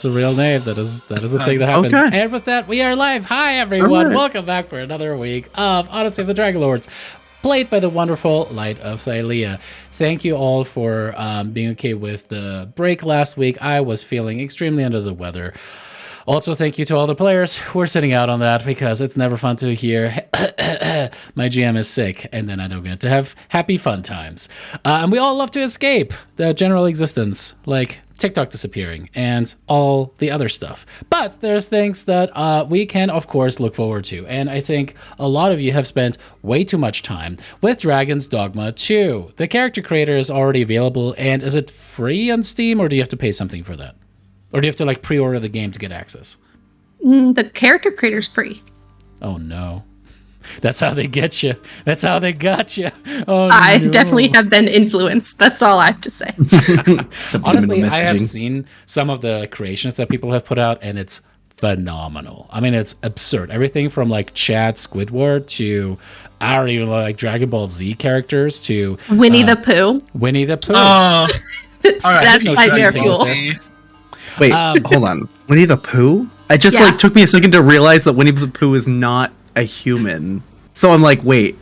a real name. That is a thing that happens. Okay. And with that, we are live. Hi everyone, Right. welcome back for another week of Odyssey of the Dragonlords, played by the wonderful Light of Thylea. Thank you all for being okay with the break last week. I was feeling extremely under the weather. Also, thank you to all the players who are sitting out on that, because it's never fun to hear my GM is sick, and then I don't get to have happy fun times. And we all love to escape the general existence, like TikTok disappearing and all the other stuff. But there's things that we can, of course, look forward to. And I think a lot of you have spent way too much time with Dragon's Dogma 2. The character creator is already available, and is it free on Steam, or do you have to pay something for that? Or do you have to like pre-order the game to get access? The character creator's free. Oh no. That's how they get you. That's how they got you. Oh, I definitely have been influenced. That's all I have to say. Honestly, I have seen some of the creations that people have put out, and it's phenomenal. I mean, it's absurd. Everything from like Chad Squidward to, I don't even know, like Dragon Ball Z characters to Winnie the Pooh. Winnie the Pooh. All right. That's my bear fuel. Wait, hold on. Winnie the Pooh? It just like took me a second to realize that Winnie the Pooh is not a human. So I'm like, wait.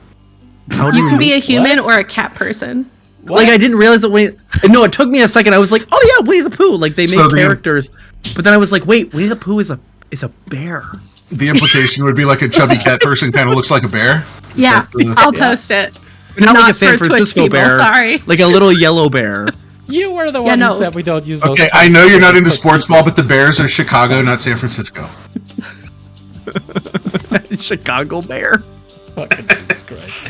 How do You can be a human What? or a cat person. What? Like, I didn't realize that Winnie... No, it took me a second. I was like, oh yeah, Winnie the Pooh. Like, they So made characters. But then I was like, wait, Winnie the Pooh is a bear. The implication would be like a chubby cat person kind of looks like a bear. Yeah, I'll post it. Not like a Not San for Twitch Francisco people, bear. sorry. Like a little yellow bear. You were the one no. who said we don't use those. Okay, I know you're not into sports ball, but the Bears are Chicago, not San Francisco. Chicago bear. Fucking Jesus Christ.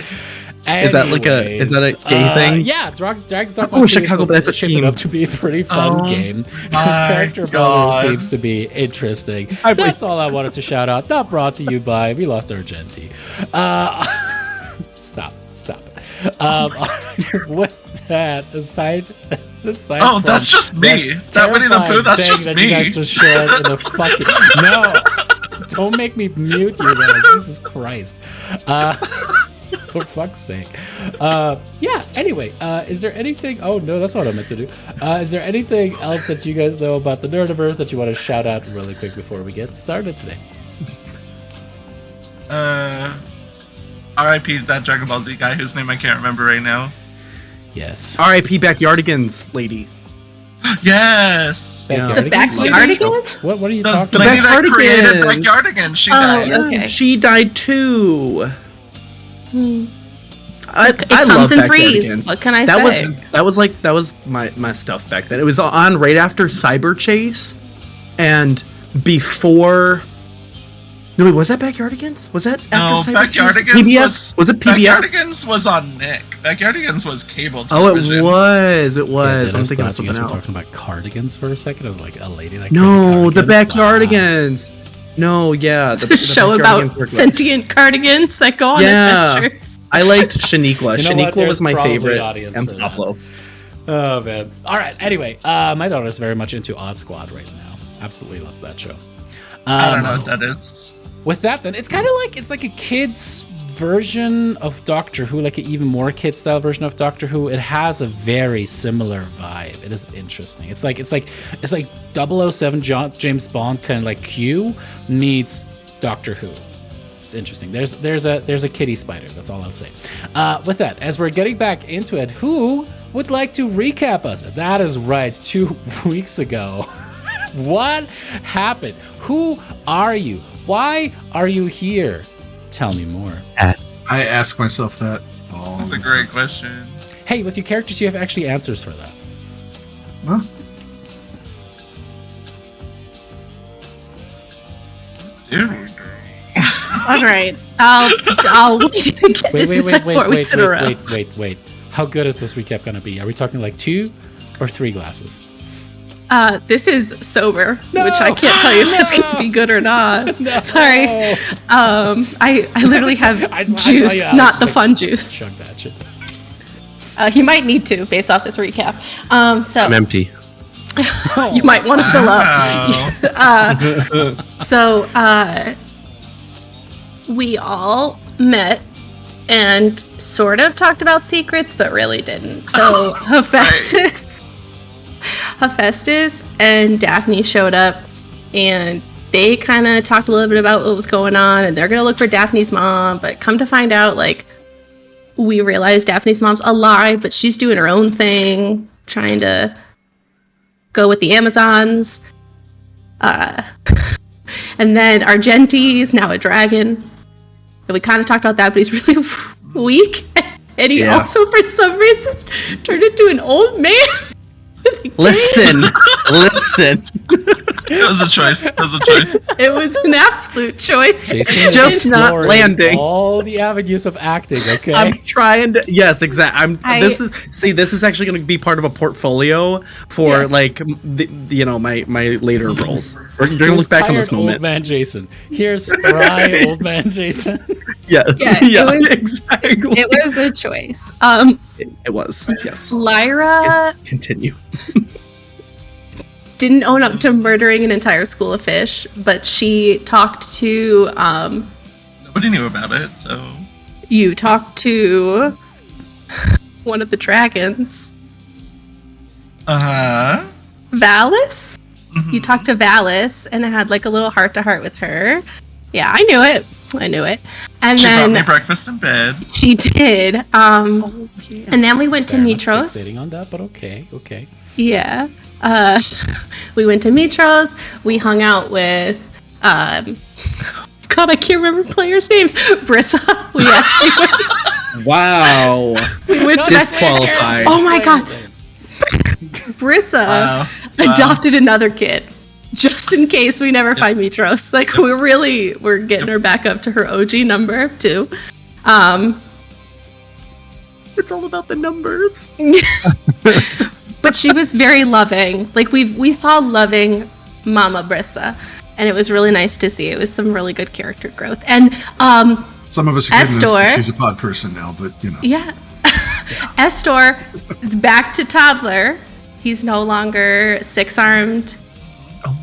Is that like a gay thing? Yeah, Dragon's Dogma 2 Oh, is Chicago, that's a shaping team. up to be a pretty fun game. my Character God. builder seems to be interesting. I That's all I wanted to shout out. Not brought to you by We Lost Our Genti. Stop it. With that, aside Oh, that's just me. That Winnie the Pooh, that's just that me. You guys just shared in the fucking no. Don't make me mute you guys. Jesus Christ. For fuck's sake. Yeah, anyway, is there anything... Oh, no, that's not what I meant to do. Is there anything else that you guys know about the Nerdiverse that you want to shout out really quick before we get started today? R.I.P. that Dragon Ball Z guy whose name I can't remember right now. Yes. R.I.P. Backyardigans lady. Yes! Yeah. The Backyardigans? What are you The talking lady about? that created Backyardigans. Backyardigans, she died. Okay. She died too. I It love comes in Backyardigans. threes. What can I That say? was my stuff back then. It was on right after Cyber Chase, and before. No, wait, was that Backyardigans? Was that No, after Cyber Chase? Backyardigans PBS? Was it PBS? Backyardigans was on Nick. Backyardigans was cable Oh, television. it was. It Yeah, was. I'm Dennis thinking thought of you something guys were else. talking about cardigans for a second. I was like, a lady that No, the created cardigans? Backyardigans. No, yeah. It's a show about sentient cardigans that go on adventures. I liked Shaniqua. You know what? Shaniqua There's was my probably favorite. audience And for that. Pablo. Oh, man. All right, anyway, my daughter is very much into Odd Squad right now. Absolutely loves that show. I don't know what that is. With that, then, it's kind of like, it's like a kid's version of Doctor Who, like an even more kid-style version of Doctor Who. It has a very similar vibe. It is interesting. It's like 007 James Bond, kind of like Q meets Doctor Who. It's interesting. There's a kitty spider. That's all I'll say. With that, as we're getting back into it, who would like to recap us? That is right. 2 weeks ago. What happened? Who are you? Why are you here? Tell me more. I ask myself that. That's a great question. Hey, with your characters, you have actually answers for that. Huh? Dude. All right. I'll wait to get this is like 4 weeks in a row. Wait. How good is this recap going to be? Are we talking like 2 or 3 glasses? This is sober, which I can't tell you if that's going to be good or not. No. Sorry. I literally have juice, not the fun juice. Chug that shit. He might need to, based off this recap. So I'm empty. you might want to fill up. So we all met and sort of talked about secrets, but really didn't. So Hephaestus and Daphne showed up, and they kind of talked a little bit about what was going on, and they're gonna look for Daphne's mom. But come to find out, like, we realized Daphne's mom's alive, but she's doing her own thing, trying to go with the Amazons. And then Argenti is now a dragon. And we kind of talked about that, but he's really weak. And he also, for some reason, turned into an old man. Listen. It was a choice. It was an absolute choice. Jason Just is not exploring landing. all the avenues of acting. Okay. I'm trying to. Yes, exactly. This is actually going to be part of a portfolio for my later roles. You're going to look back on this moment. Old man Jason. Here's spry old man Jason. Yeah. Exactly. It was a choice. It was. Yes. Lyra Continue. didn't own up to murdering an entire school of fish, but she talked to Nobody knew about it, so you talked to one of the dragons. Uh-huh. Valis? Mhm. You talked to Valis and had like a little heart-to-heart with her. Yeah, I knew it. And She then brought me breakfast in bed. she did. And then we went to Mitros. Fixating on that, but okay. Yeah. We went to Mitros. We hung out with God, I can't remember players' names. Brissa. We actually Wow. went to Disqualified. Oh my god. Brissa adopted another kid. Just in case we never find Mitros. Like we're getting her back up to her OG number too. It's all about the numbers. But she was very loving. Like we saw loving Mama Brissa, and it was really nice to see. It was some really good character growth. And Some of us are giving Estor. this. She's a pod person now, but you know. yeah. Estor is back to toddler. He's no longer six-armed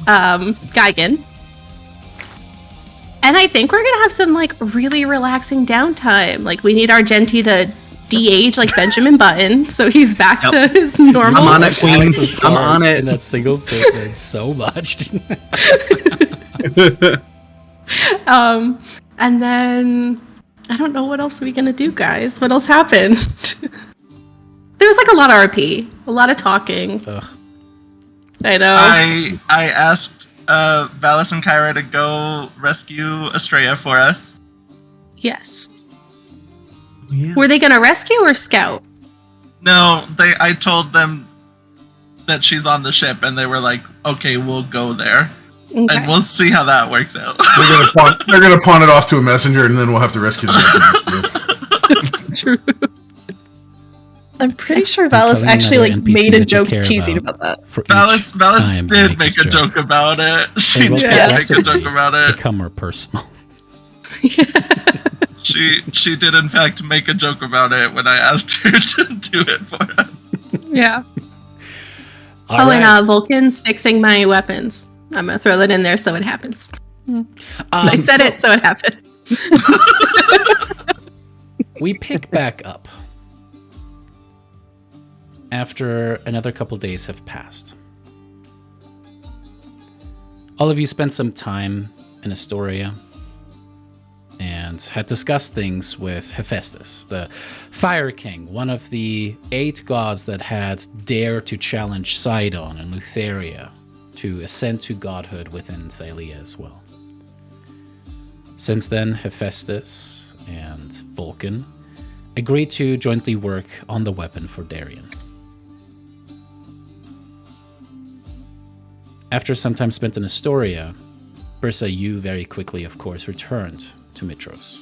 Gigan. And I think we're gonna have some like really relaxing downtime. Like we need Argenti to de-age like Benjamin Button, so he's back to his normal. I'm on it, Queen. Alex's I'm scars on it. in that single statement so much. And then I don't know what else are we gonna do, guys. What else happened? There was like a lot of RP, a lot of talking. Ugh. I know. I asked Valis and Kyra to go rescue Estrella for us. Yes. Yeah. Were they gonna rescue or scout? No, I told them that she's on the ship, and they were like, "Okay, we'll go there, Okay. and we'll see how that works out." They're gonna pawn it off to a messenger, and then we'll have to rescue the messenger. It's true. I'm pretty sure Tell Valis me actually another like NPC made a that you joke care teasing about. about that. For each Valis time did you make this a joke about it. She Hey, well, did that's make a joke about it. Become more personal. She did in fact make a joke about it when I asked her to do it for us. Yeah. All right. And Vulcan's fixing my weapons. I'm gonna throw that in there so it happens. I said it, so it happens. We pick back up after another couple days have passed. All of you spent some time in Astoria and had discussed things with Hephaestus, the Fire King, one of the 8 gods that had dared to challenge Sidon and Lutheria to ascend to godhood within Thylea as well. Since then, Hephaestus and Vulcan agreed to jointly work on the weapon for Darien. After some time spent in Astoria, Brissa, you very quickly, of course, returned to Mitros.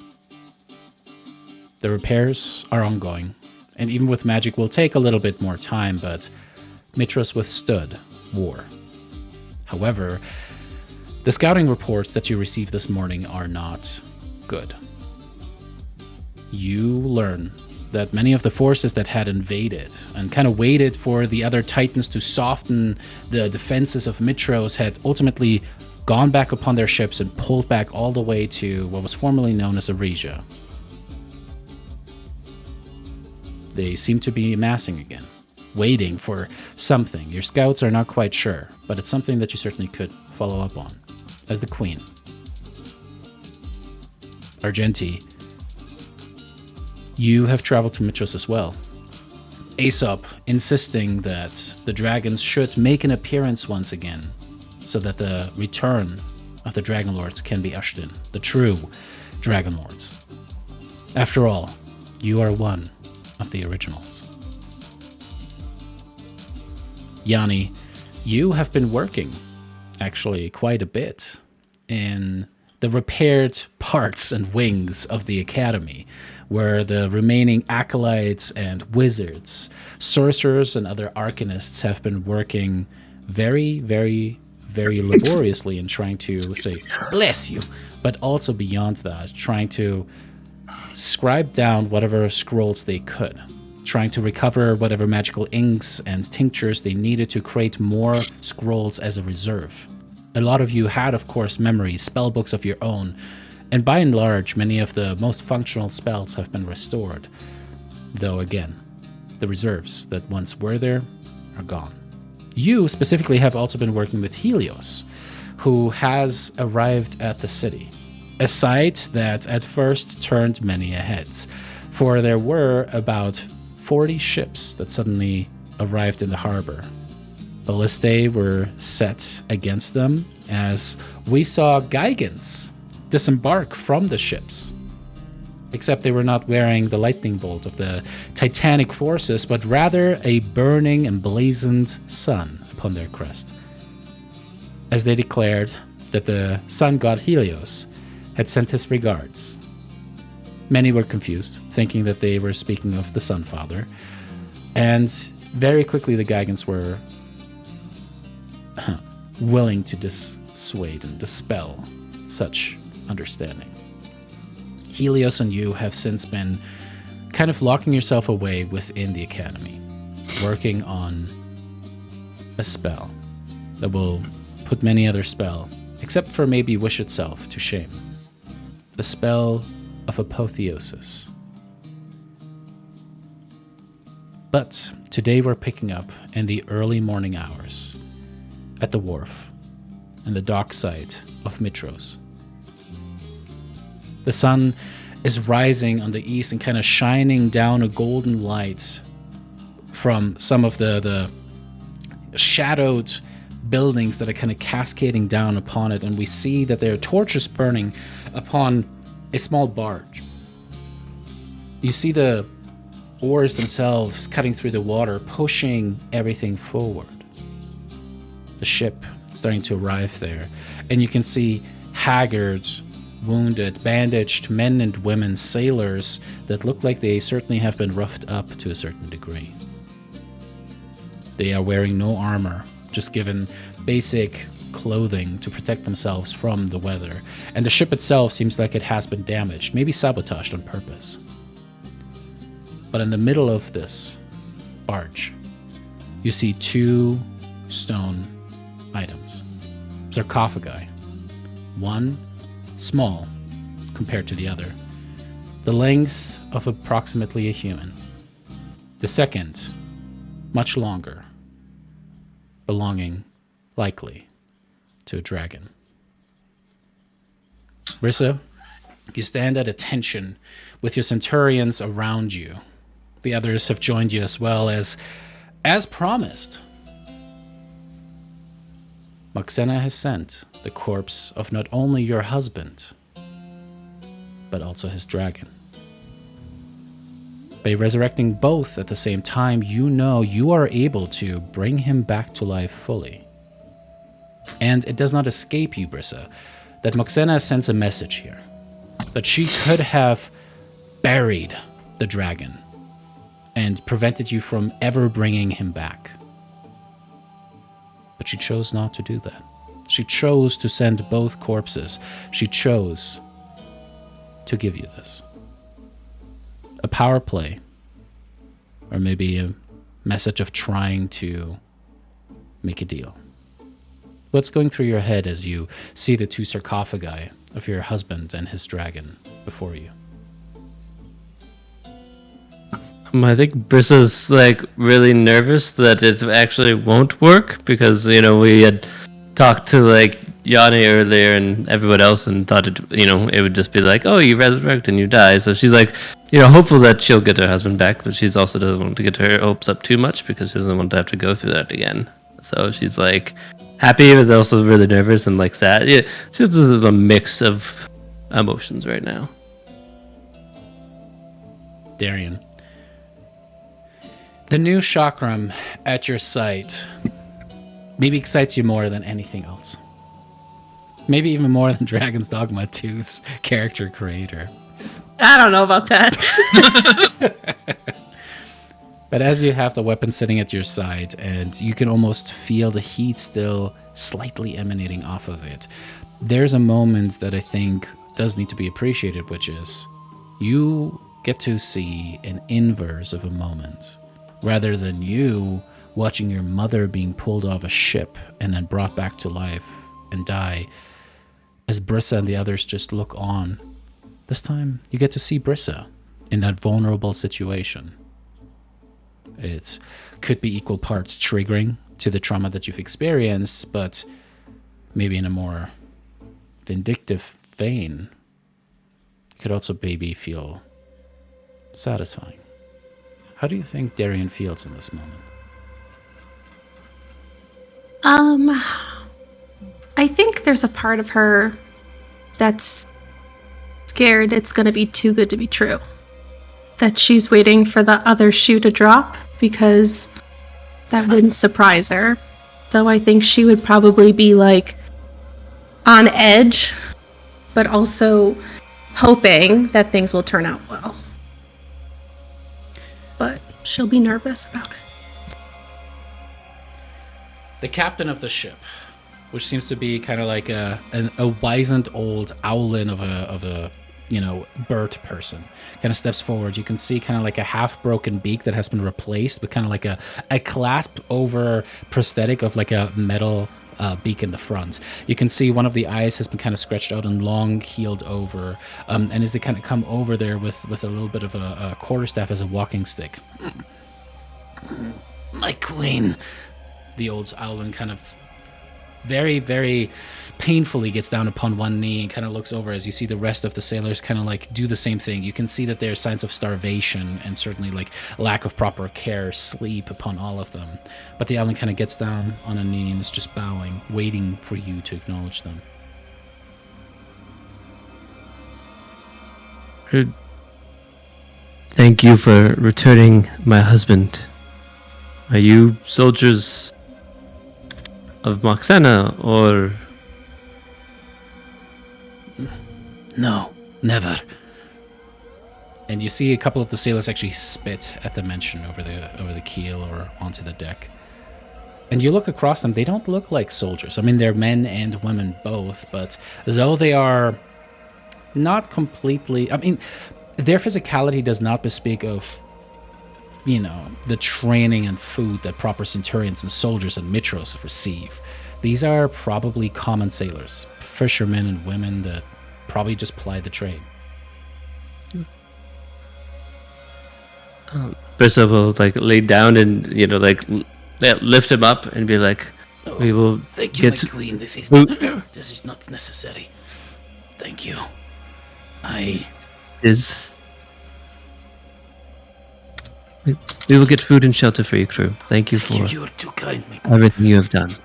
The repairs are ongoing, and even with magic will take a little bit more time, but Mitros withstood war. However, the scouting reports that you received this morning are not good. You learn that many of the forces that had invaded and kind of waited for the other Titans to soften the defenses of Mitros had ultimately gone back upon their ships and pulled back all the way to what was formerly known as Aresia. They seem to be amassing again. waiting for something. Your scouts are not quite sure, but it's something that you certainly could follow up on as the queen. Argenti, you have traveled to Mitros as well. Aesop insisting that the dragons should make an appearance once again so that the return of the Dragonlords can be ushered in. The true Dragonlords. After all, you are one of the originals. Yanni, you have been working, actually, quite a bit in the repaired parts and wings of the Academy, where the remaining acolytes and wizards, sorcerers, and other arcanists have been working very, very, very laboriously in trying to say, bless you, but also beyond that, trying to scribe down whatever scrolls they could, trying to recover whatever magical inks and tinctures they needed to create more scrolls as a reserve. A lot of you had, of course, memories, spell books of your own, and by and large, many of the most functional spells have been restored. Though again, the reserves that once were there are gone. You specifically have also been working with Helios, who has arrived at the city. A sight that at first turned many heads, for there were about 40 ships that suddenly arrived in the harbor. Ballistae were set against them as we saw Gigants disembark from the ships. Except they were not wearing the lightning bolt of the titanic forces, but rather a burning emblazoned sun upon their crest, as they declared that the sun god Helios had sent his regards. Many were confused, thinking that they were speaking of the Sun Father, and very quickly the Gigants were willing to dissuade and dispel such understanding. Helios and you have since been kind of locking yourself away within the Academy, working on a spell that will put many other spell, except for maybe Wish itself, to shame. The spell of apotheosis. But today we're picking up in the early morning hours at the wharf and the dock site of Mitros. The sun is rising on the east and kind of shining down a golden light from some of the shadowed buildings that are kind of cascading down upon it, and we see that there are torches burning upon a small barge. You see the oars themselves cutting through the water, pushing everything forward. The ship starting to arrive there, and you can see haggard, wounded, bandaged men and women, sailors that look like they certainly have been roughed up to a certain degree. They are wearing no armor, just given basic clothing to protect themselves from the weather, and the ship itself seems like it has been damaged, maybe sabotaged on purpose. But in the middle of this barge, you see two stone items, sarcophagi. One small compared to the other, the length of approximately a human. The second, much longer, belonging, likely, to a dragon. Rissa, you stand at attention with your centurions around you. The others have joined you as well as promised. Moxena has sent the corpse of not only your husband, but also his dragon. By resurrecting both at the same time, you know you are able to bring him back to life fully. And it does not escape you, Brissa, that Moxena sends a message here. That she could have buried the dragon and prevented you from ever bringing him back. But she chose not to do that. She chose to send both corpses. She chose to give you this. A power play, or maybe a message of trying to make a deal. What's going through your head as you see the two sarcophagi of your husband and his dragon before you? I think Brissa's like really nervous that it actually won't work because we had talked to like Yanni earlier and everyone else and thought it would just be like, oh, you resurrect and you die. So she's like, hopeful that she'll get her husband back, but she's also doesn't want to get her hopes up too much because she doesn't want to have to go through that again. So she's like happy but also really nervous and like sad. Yeah, she's a mix of emotions right now. Darian. The new chakram at your site maybe excites you more than anything else. Maybe even more than Dragon's Dogma 2's character creator. I don't know about that. But as you have the weapon sitting at your side and you can almost feel the heat still slightly emanating off of it, there's a moment that I think does need to be appreciated, which is you get to see an inverse of a moment. Rather than you watching your mother being pulled off a ship and then brought back to life and die, as Brissa and the others just look on, this time you get to see Brissa in that vulnerable situation. It could be equal parts triggering to the trauma that you've experienced, but maybe in a more vindictive vein. It could also maybe feel satisfying. How do you think Darian feels in this moment? I think there's a part of her that's scared it's going to be too good to be true. That she's waiting for the other shoe to drop because that wouldn't surprise her. So I think she would probably be like on edge, but also hoping that things will turn out well. But she'll be nervous about it. The captain of the ship, which seems to be kind of like a wizened old owlin of a bird person, kind of steps forward. You can see kind of like a half-broken beak that has been replaced with kind of like a clasp over prosthetic of like a metal beak in the front. You can see one of the eyes has been kind of stretched out and long healed over, and as they kind of come over there with a little bit of a quarterstaff as a walking stick. My queen. The old owlin kind of very, very painfully gets down upon one knee and kind of looks over as you see the rest of the sailors kind of like do the same thing. You can see that there are signs of starvation and certainly like lack of proper care, sleep upon all of them. But the owlin kind of gets down on a knee and is just bowing, waiting for you to acknowledge them. Thank you for returning my husband. Are you soldiers of Moxena, or... No, never. And you see a couple of the sailors actually spit at the mention over the keel or onto the deck. And you look across them, they don't look like soldiers. I mean, they're men and women both, but though they are not completely... I mean, their physicality does not bespeak of, the training and food that proper centurions and soldiers and mitros receive. These are probably common sailors, fishermen and women that probably just ply the trade. Brissa will lay down and lift him up and be like, "We will Thank you, my queen. This is not necessary. Thank you. We will get food and shelter for your crew. Thank you for You're too kind, my queen. everything you have done."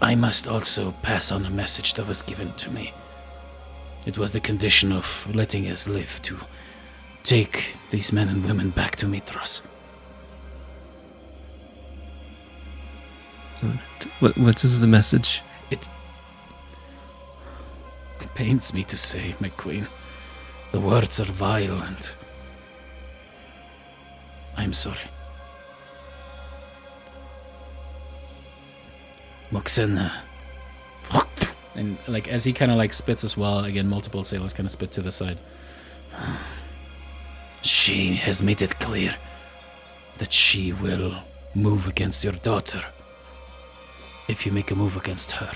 I must also pass on a message that was given to me. It was the condition of letting us live to take these men and women back to Mitros. What is the message? It pains me to say, my queen. The words are vile and I'm sorry. Moxena. And as he kind of spits as well, again, multiple sailors kind of spit to the side. She has made it clear that she will move against your daughter if you make a move against her.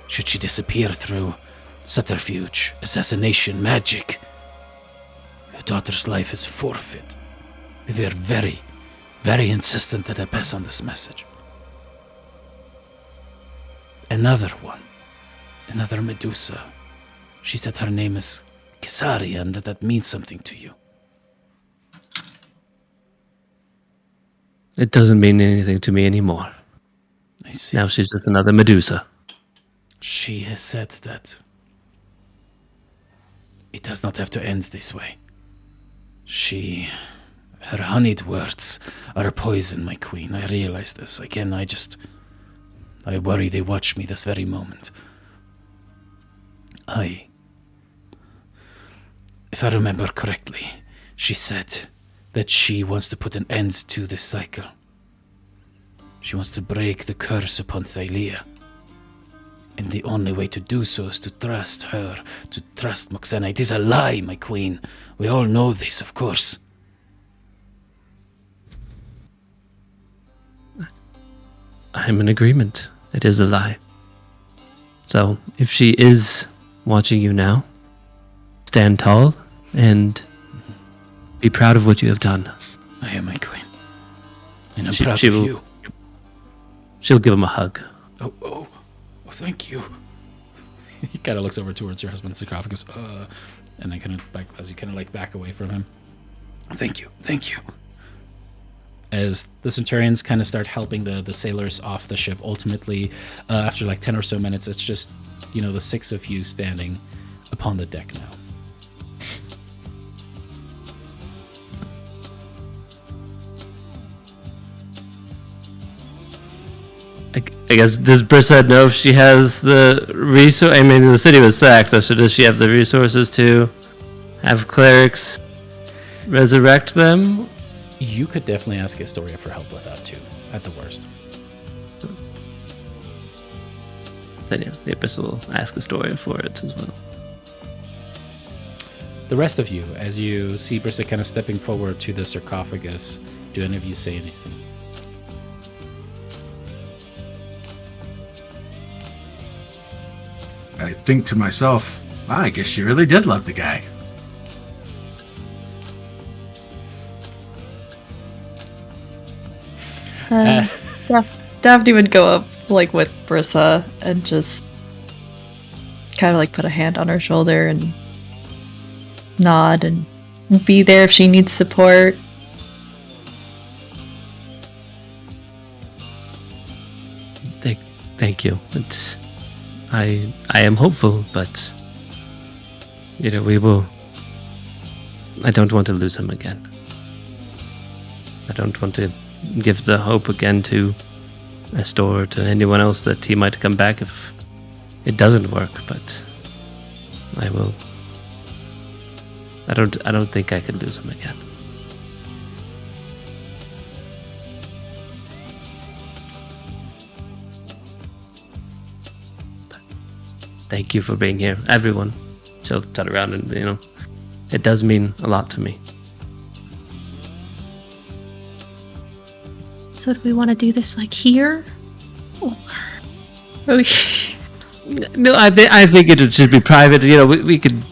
Should she disappear through subterfuge, assassination, magic, your daughter's life is forfeit. They were very, very insistent that I pass on this message. Another one. Another Medusa. She said her name is Kisaria and that means something to you. It doesn't mean anything to me anymore. I see. Now she's just another Medusa. She has said that it does not have to end this way. Her honeyed words are poison, my queen. I realize this. Again, I worry they watch me this very moment. If I remember correctly, she said that she wants to put an end to this cycle. She wants to break the curse upon Thylea. And the only way to do so is to trust her, to trust Moxena. It is a lie, my queen. We all know this, of course. I'm in agreement. It is a lie. So, if she is watching you now, stand tall and be proud of what you have done. I am my queen. And I'm proud of you. She'll give him a hug. Oh, thank you. He kind of looks over towards your husband's sarcophagus, and then kind of back away from him. Thank you. As the Centurions kind of start helping the sailors off the ship, ultimately, after like 10 or so minutes, it's just, the 6 of you standing upon the deck now. I guess, does Brissa know if she has the resource? I mean, the city was sacked, so does she have the resources to have clerics resurrect them? You could definitely ask Historia for help with that, too, at the worst. Then, yeah, the Abyss will ask Historia for it as well. The rest of you, as you see Brissa kind of stepping forward to the sarcophagus, do any of you say anything? I think to myself, I guess she really did love the guy. Daphne would go up with Brissa and just kind of put a hand on her shoulder and nod and be there if she needs support. Thank you. I am hopeful, but we will. I don't want to lose him again. I don't want to give the hope again to Estor or to anyone else that he might come back if it doesn't work, but I will. I don't think I could lose him again. Thank you for being here, everyone. She'll turn around and, it does mean a lot to me. So do we want to do this here? Or No, I think it should be private. We could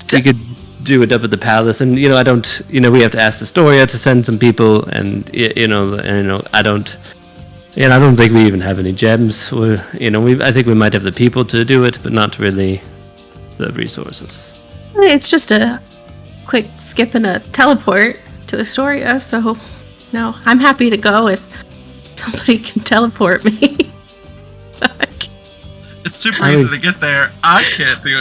do it up at the palace, and I don't. We have to ask Astoria to send some people, and I don't. I don't think we even have any gems. I think we might have the people to do it, but not really the resources. It's just a quick skip and a teleport to Astoria, so no, I'm happy to go if somebody can teleport me. It's super easy to get there. I can't do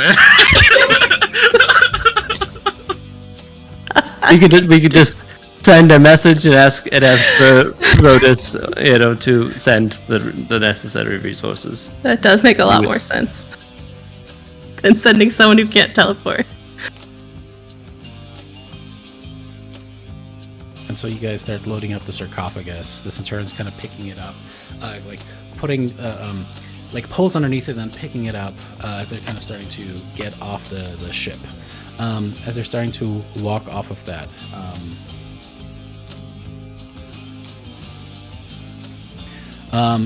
it. We could just send a message and ask for Rhodus, to send the necessary resources. That does make a lot more sense than sending someone who can't teleport. And so you guys start loading up the sarcophagus. The Centurion's kind of picking it up, putting poles underneath it, and then picking it up as they're kind of starting to get off the ship. As they're starting to walk off of that,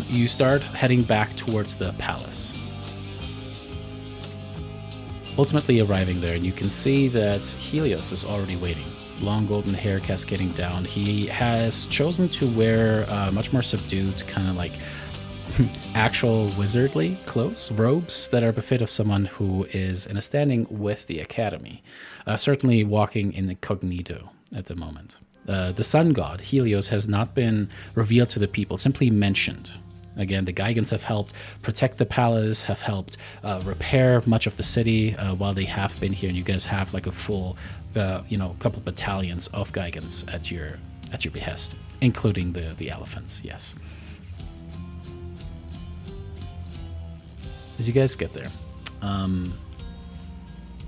you start heading back towards the palace. ultimately arriving there, and you can see that Helios is already waiting. Long golden hair cascading down. He has chosen to wear much more subdued, kind of like actual wizardly clothes, robes that are befit of someone who is in a standing with the Academy. Certainly walking in incognito at the moment. The sun god, Helios, has not been revealed to the people, simply mentioned. Again, the Gigans have helped protect the palace, have helped repair much of the city while they have been here. And you guys have like a full, couple battalions of Gigans at your behest, including the elephants. Yes. As you guys get there,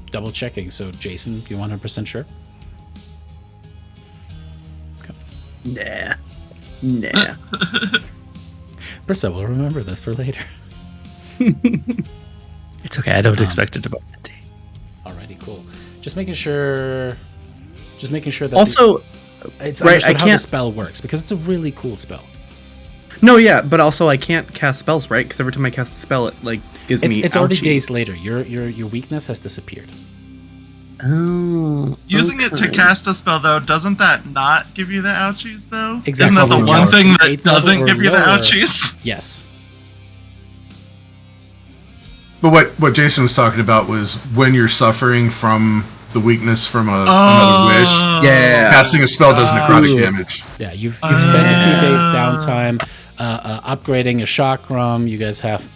double checking. So, Jason, you 100% sure? Nah. Brissa will remember this for later. It's okay. I don't expect it to be empty. Alrighty, cool. Just making sure that Also, it's right, understood I how the can't- spell works, because it's a really cool spell. No, yeah, but also I can't cast spells, right? Because every time I cast a spell, it like gives me. It's already ouchie. days later. Your weakness has disappeared. Oh. Using it to okay. cast a spell, though, doesn't that not give you the ouchies, though? Exactly. Isn't that the one Lower. thing that Eighth level doesn't or give you the lower. ouchies? Yes. But what Jason was talking about was when you're suffering from the weakness from another wish, Yeah. casting a spell does necrotic Ooh. damage. Yeah, you've spent a few days downtime upgrading a chakram. You guys have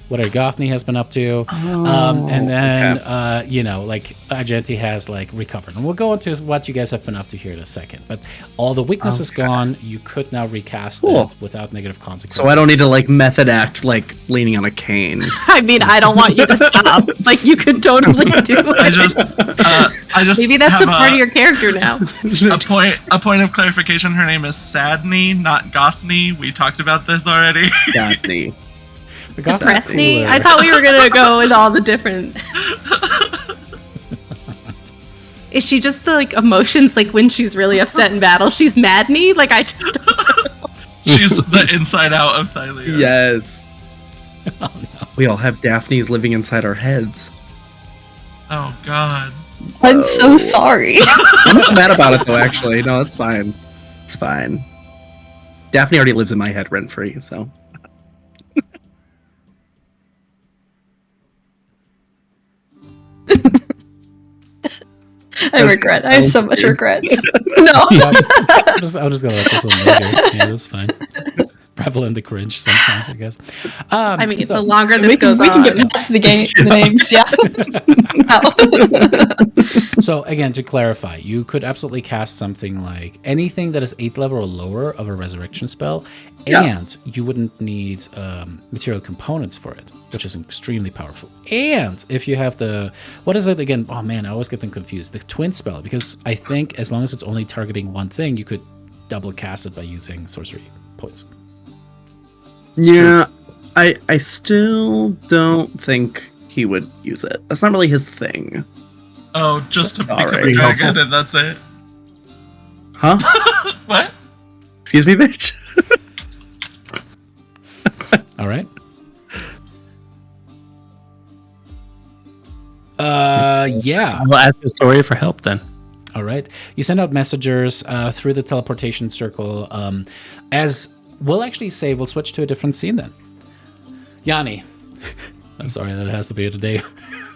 what Gothni has been up to. And then, Argenti has, recovered. And we'll go into what you guys have been up to here in a second. But all the weakness is gone. You could now recast it without negative consequences. So I don't need to, method act, leaning on a cane. I mean, I don't want you to stop. You could totally do it. I just Maybe that's have a part of your character now. a point of clarification. Her name is Sadney, not Gothni. We talked about this already. Gothni. Presney? I thought we were going to go with all the different... Is she just the, emotions, when she's really upset in battle? She's Madney? I just don't know. She's the inside out of Thylea. Yes. Oh, no. We all have Daphnes living inside our heads. Oh, God. I'm so sorry. I'm not mad about it, though, actually. No, it's fine. It's fine. Daphne already lives in my head rent-free, so... I regret. I have so much regret. No. Yeah, I'm just gonna let this one later. Yeah, that's fine. Revel in the cringe sometimes, I guess. I mean, so- the longer we this can, goes we can on... get past the names, yeah. No. So again, to clarify, you could absolutely cast something like anything that is 8th level or lower of a resurrection spell, and you wouldn't need material components for it, which is extremely powerful. And if you have the, what is it again? Oh man, I always get them confused. The twin spell, because I think as long as it's only targeting one thing, you could double cast it by using sorcery points. Yeah, I still don't think he would use it. That's not really his thing. Oh, just to become alright. a dragon and that's it. Huh? What? Excuse me, bitch? All right. Yeah. I'll ask the story for help then. All right. You send out messengers through the teleportation circle. As we'll actually say, we'll switch to a different scene then. Yanni. I'm sorry that it has to be today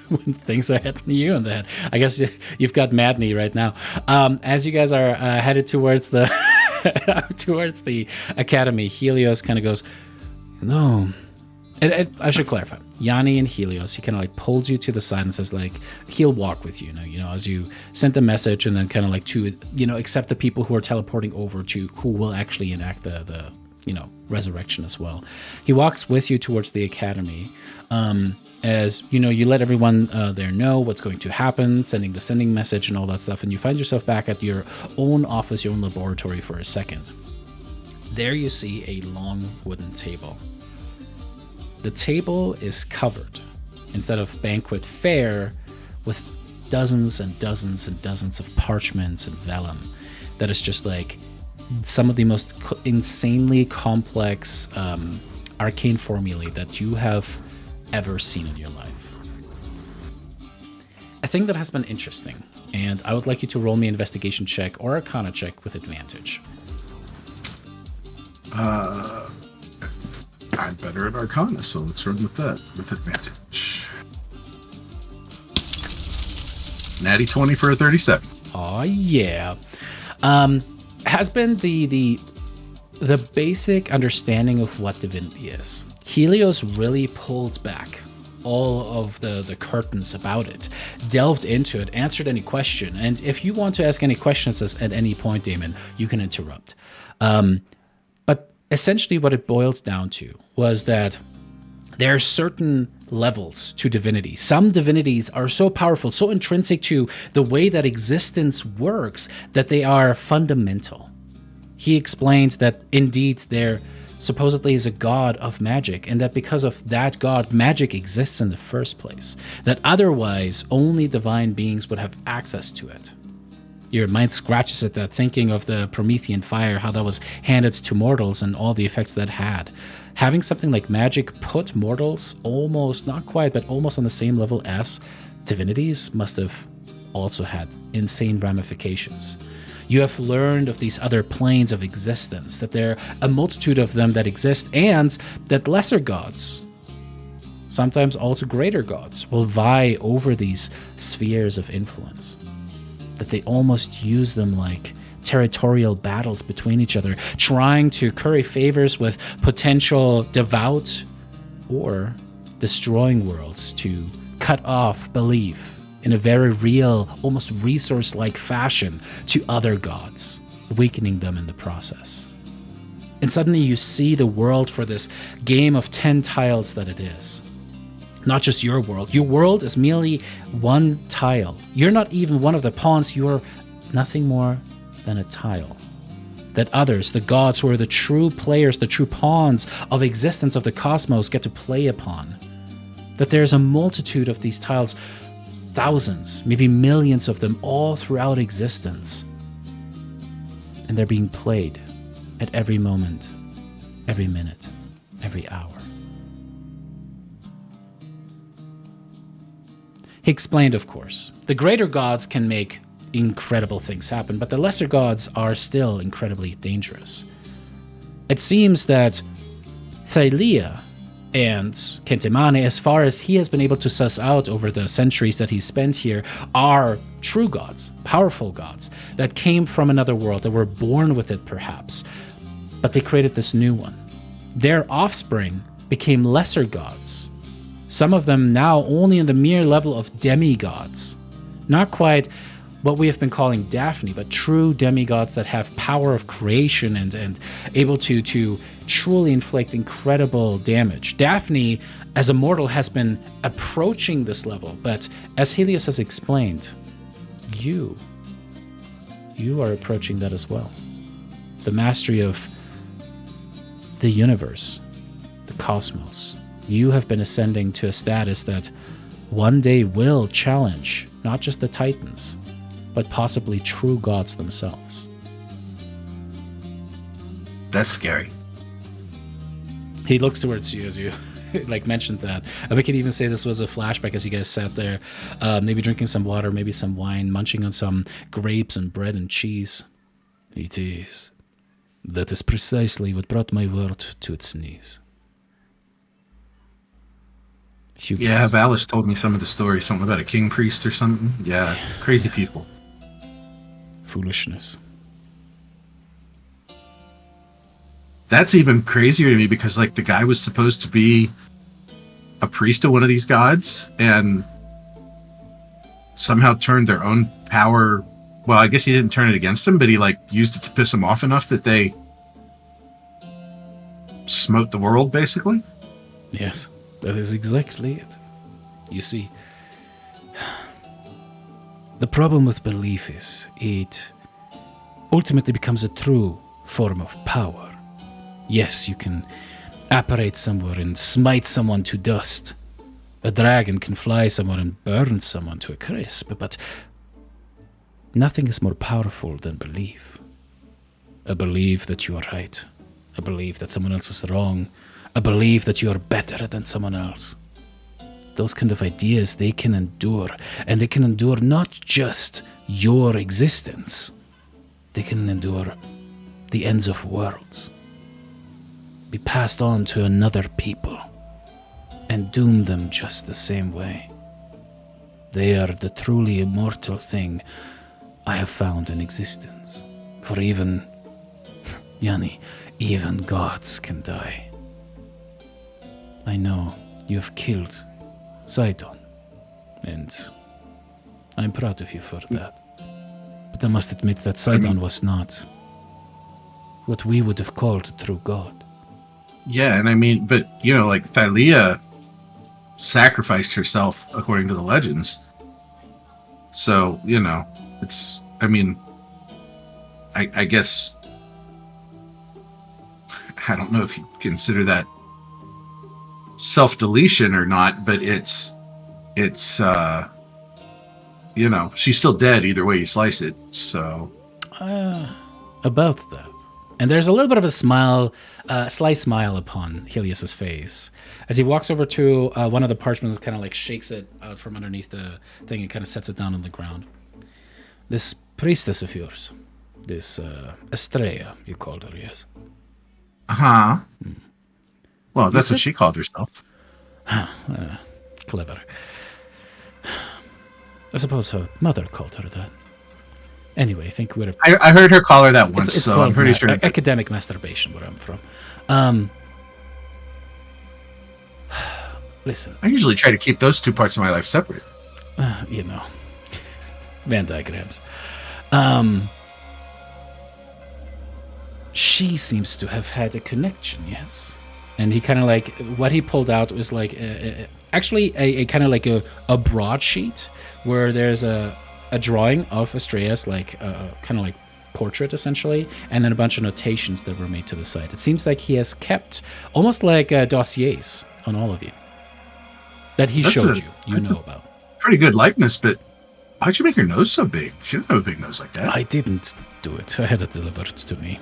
when things are hitting you in the head. I guess you've got Madney right now. As you guys are headed towards the towards the academy, Helios kind of goes, no. I should clarify. Yanni and Helios, he kind of pulls you to the side and says he'll walk with you, as you sent the message, and then kind of to accept the people who are teleporting over to who will actually enact the resurrection as well. He walks with you towards the academy. As you let everyone there know what's going to happen, sending the sending message and all that stuff, and you find yourself back at your own office, your own laboratory for a second. There you see a long wooden table. The table is covered, instead of banquet fare, with dozens and dozens and dozens of parchments and vellum. That is just some of the most insanely complex arcane formulae that you have ever seen in your life. a thing that has been interesting, and I would like you to roll me an investigation check or arcana check with advantage. I'm better at Arcana, so let's run with that with advantage. Natty 20 for a 37. Oh yeah. Has been the basic understanding of what divinity is. Helios really pulled back all of the curtains about it, delved into it, answered any question, and if you want to ask any questions at any point, Damon, you can interrupt. But essentially what it boils down to was that there are certain levels to divinity. Some divinities are so powerful, so intrinsic to the way that existence works, that they are fundamental. He explained that indeed there supposedly is a god of magic, and that because of that god, magic exists in the first place. That otherwise, only divine beings would have access to it. Your mind scratches at that, thinking of the Promethean fire, how that was handed to mortals and all the effects that had. Having something like magic put mortals almost, not quite, but almost on the same level as divinities must have also had insane ramifications. You have learned of these other planes of existence, that there are a multitude of them that exist, and that lesser gods, sometimes also greater gods, will vie over these spheres of influence. That they almost use them like territorial battles between each other, trying to curry favors with potential devout or destroying worlds to cut off belief in a very real, almost resource-like fashion to other gods, weakening them in the process. And suddenly you see the world for this game of 10 tiles that it is. Not just your world. Your world is merely one tile. You're not even one of the pawns. You're nothing more than a tile. That others, the gods who are the true players, the true pawns of existence of the cosmos, get to play upon. That there's a multitude of these tiles, thousands, maybe millions of them all throughout existence. And they're being played at every moment, every minute, every hour. He explained, of course, the greater gods can make incredible things happen, but the lesser gods are still incredibly dangerous. It seems that Thylea and Kentemane, as far as he has been able to suss out over the centuries that he's spent here, are true gods, powerful gods, that came from another world, that were born with it perhaps, but they created this new one. Their offspring became lesser gods, some of them now only in the mere level of demigods. Not quite what we have been calling Daphne, but true demigods that have power of creation and able to truly inflict incredible damage. Daphne, as a mortal, has been approaching this level, but as Helios has explained, you are approaching that as well. The mastery of the universe, the cosmos. You have been ascending to a status that one day will challenge not just the Titans, but possibly true gods themselves. That's scary. He looks towards you as you like mentioned that. And we could even say this was a flashback as you guys sat there, maybe drinking some water, maybe some wine, munching on some grapes and bread and cheese. It is. That is precisely what brought my world to its knees. Hugo. Yeah, Valis told me some of the stories, something about a king priest or something. Yeah, crazy people. Foolishness. That's even crazier to me because, like, the guy was supposed to be a priest of one of these gods and somehow turned their own power. Well, I guess he didn't turn it against him, but he, like, used it to piss him off enough that they smote the world, basically. Yes, that is exactly it. You see, the problem with belief is it ultimately becomes a true form of power. Yes, you can apparate somewhere and smite someone to dust. A dragon can fly somewhere and burn someone to a crisp, but nothing is more powerful than belief. A belief that you are right. A belief that someone else is wrong. A belief that you are better than someone else. those kind of ideas, they can endure. And they can endure not just your existence. They can endure the ends of worlds. Be passed on to another people. And doom them just the same way. They are the truly immortal thing I have found in existence. For even, Yanni, even gods can die. I know you have killed Sidon, and I'm proud of you for that. But I must admit that Sidon was not what we would have called a true god. Yeah, and I mean, but, you know, like, Thylea sacrificed herself according to the legends. So, you know, it's, I mean, I guess, I don't know if you consider that self-deletion or not, but it's you know, she's still dead either way you slice it, so. About that. And there's a little bit of a smile, sly smile upon Helios's face as he walks over to one of the parchments and kind of like shakes it out from underneath the thing and kind of sets it down on the ground. This priestess of yours, this Estrella, you called her, yes? Uh-huh. Well, that's what she called herself. Clever. I suppose her mother called her that. Anyway, I think we're... I heard her call her that once, it's so called I'm pretty sure. Academic masturbation, where I'm from. Listen. I usually try to keep those two parts of my life separate. You know. Venn diagrams. She seems to have had a connection, yes? And he kind of like... What he pulled out was like... actually, a kind of like a broadsheet where there's a drawing of Estrella's, like kind of like portrait essentially, and then a bunch of notations that were made to the side. It seems like he has kept almost like dossiers on all of you that he showed you know about. Pretty good likeness, but why'd you make her nose so big? She doesn't have a big nose like that. I didn't do it. I had it delivered to me.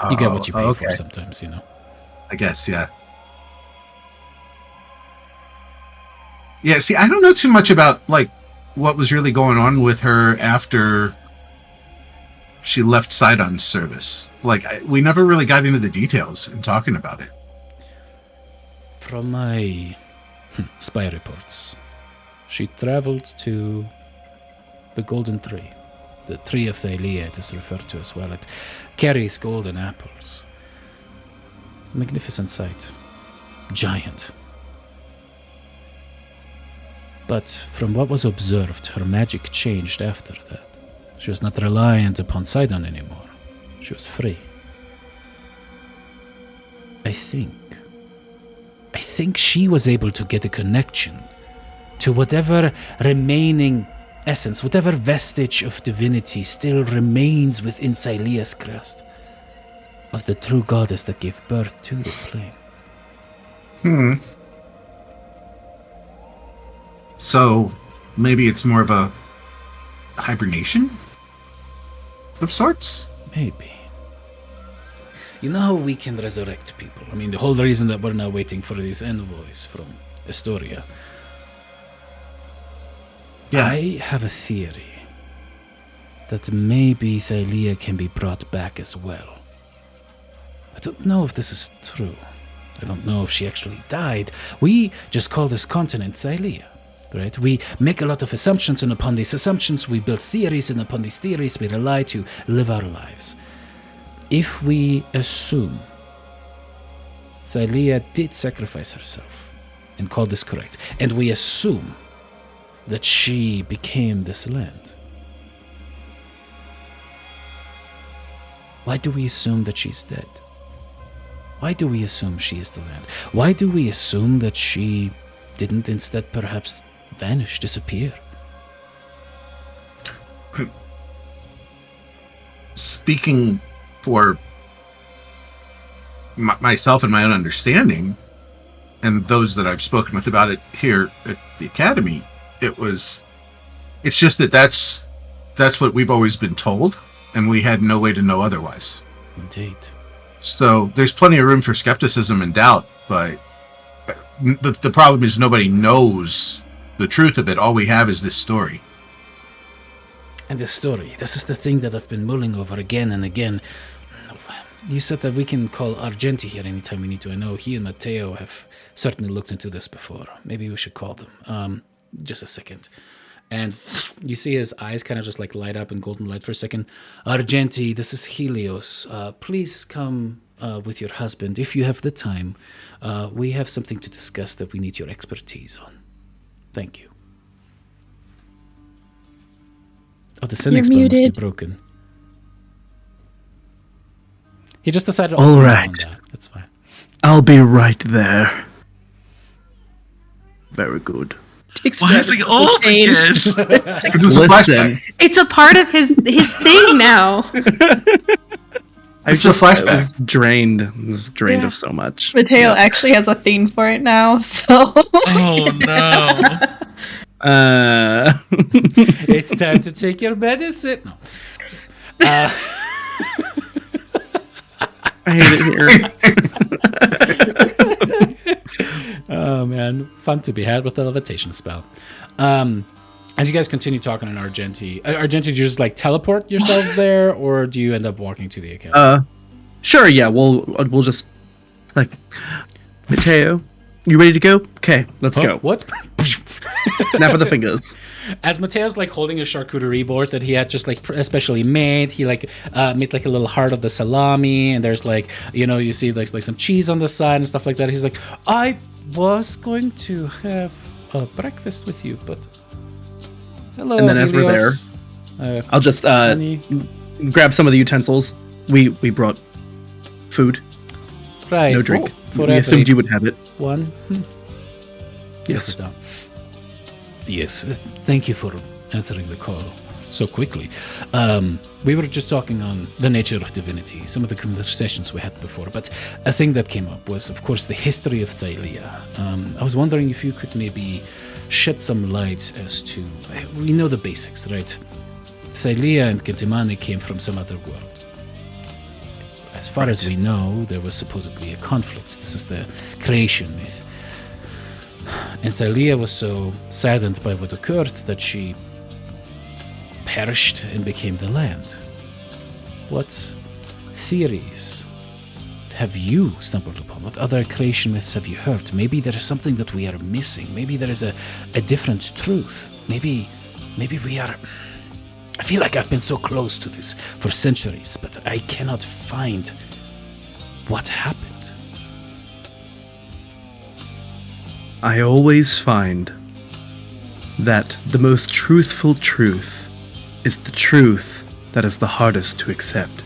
You get what you pay for sometimes, you know. I guess, yeah. Yeah, see, I don't know too much about, like, what was really going on with her after she left Sidon's service. Like, we never really got into the details in talking about it. From my spy reports, she traveled to the Golden Tree. The Tree of Thylea, it is referred to as well. It carries golden apples. Magnificent sight. Giant. But from what was observed, her magic changed after that. She was not reliant upon Sidon anymore. She was free. I think she was able to get a connection to whatever remaining essence, whatever vestige of divinity still remains within Thylea's crest, of the true goddess that gave birth to the plane. So, maybe it's more of a hibernation of sorts? Maybe. You know how we can resurrect people? I mean, the whole reason that we're now waiting for these envoys from Estoria. Yeah. I have a theory that maybe Thylea can be brought back as well. I don't know if this is true. I don't know if she actually died. We just call this continent Thylea. Right? We make a lot of assumptions, and upon these assumptions we build theories, and upon these theories we rely to live our lives. If we assume Thylea did sacrifice herself, and call this correct, and we assume that she became this land, why do we assume that she's dead? Why do we assume she is the land? Why do we assume that she didn't instead perhaps vanish, disappear? Speaking for myself and my own understanding, and those that I've spoken with about it here at the Academy, it's just that's what we've always been told, and we had no way to know otherwise. Indeed. So there's plenty of room for skepticism and doubt, but the problem is nobody knows the truth of it. All we have is this story. And this story, this is the thing that I've been mulling over again and again. You said that we can call Argenti here anytime we need to. I know he and Matteo have certainly looked into this before. Maybe we should call them. Just a second. And you see his eyes kind of just like light up in golden light for a second. Argenti, this is Helios. Please come with your husband if you have the time. We have something to discuss that we need your expertise on. Thank you. Oh, the Cynic spell must be broken. He just decided to also right. on that. That's fine. I'll be right there. Very good. Why is he old again? This is a flashback. It's a part of his thing now. I was drained. I was drained of so much. Mateo actually has a theme for it now, so. Oh no. It's time to take your medicine. No. I hate it here. Oh man, fun to be had with the levitation spell. As you guys continue talking in Argenti, do you just like teleport yourselves there, or do you end up walking to the account? Sure, yeah. We'll just like Mateo. You ready to go? Okay, let's go. What? Snap of the fingers. As Mateo's like holding a charcuterie board that he had just like especially made, he like made like a little heart of the salami, and there's like, you know, you see like some cheese on the side and stuff like that. He's like, I was going to have a breakfast with you, but hello. And then as we're Helios. I'll just grab some of the utensils. We brought food, right. no drink. For We assumed you would have it. one. Yes. Sit down. Yes, thank you for answering the call so quickly. We were just talking on the nature of divinity, some of the conversations we had before, but a thing that came up was, of course, the history of Thylea. I was wondering if you could maybe shed some light as to... We know the basics, right? Thylea and Gentimani came from some other world. As far as we know, there was supposedly a conflict. This is the creation myth. And Thylea was so saddened by what occurred that she perished and became the land. What theories have you stumbled upon? What other creation myths have you heard? Maybe there is something that we are missing. Maybe there is a different truth. Maybe we are... I feel like I've been so close to this for centuries, but I cannot find what happened. I always find that the most truthful truth is the truth that is the hardest to accept.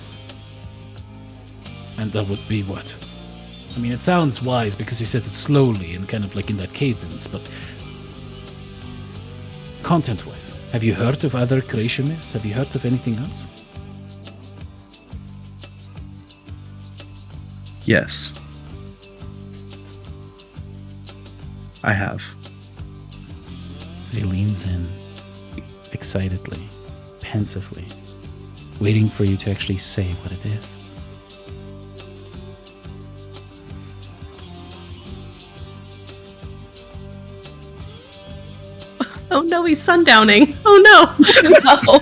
And that would be what? I mean, it sounds wise because you said it slowly and kind of like in that cadence, but content-wise, have you heard of other creation myths? Have you heard of anything else? Yes. I have. As he leans in, excitedly, pensively, waiting for you to actually say what it is. Oh no, he's sundowning. Oh no. No.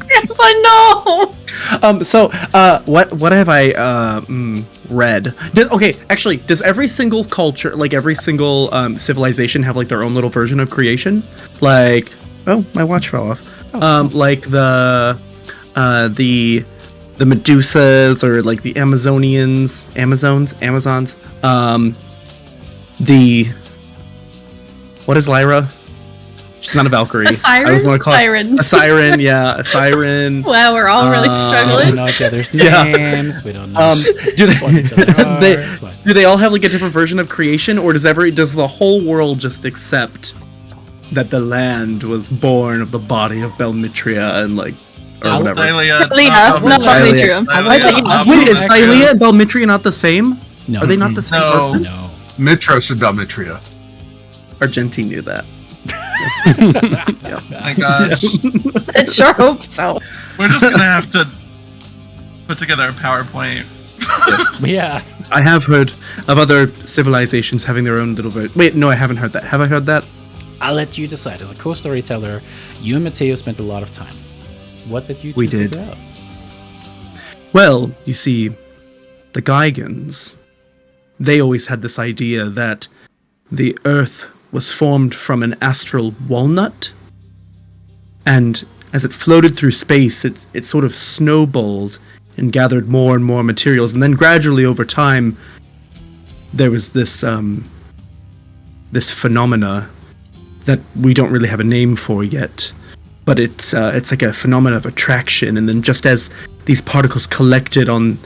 Grandpa, no! What have I read? Does every single culture, like every single civilization, have like their own little version of creation? Like, oh, my watch fell off. Like the Medusas, or like the Amazons. What is Lyra? She's not a Valkyrie. A siren? I was going to call Siren. a siren. Yeah, a siren. Wow, we're all really We struggling. don't know each other's Yeah. names. We don't know Do what each other are. they, It's fine. do they all have like a different version of creation, or does the whole world just accept that the land was born of the body of Belmitria and like or whatever? Thylea, Thylea, not Thylea. Belmitria. Wait, is Thylea and Belmitria not the same? No. Are they not the same No. person? No. Mitros and Belmitria. Argenti knew that. My gosh. I sure hope so. We're just gonna have to put together a PowerPoint Yeah. I have heard of other civilizations having their own little version. Wait, no, I haven't heard that. Have I heard that? I'll let you decide. As a co-storyteller, you and Mateo spent a lot of time. What did you two We did. figure out? Well, you see, the Geigens, they always had this idea that the Earth was formed from an astral walnut, and as it floated through space, it sort of snowballed and gathered more and more materials, and then gradually over time, there was this this phenomena that we don't really have a name for yet, but it's like a phenomena of attraction, and then just as these particles collected on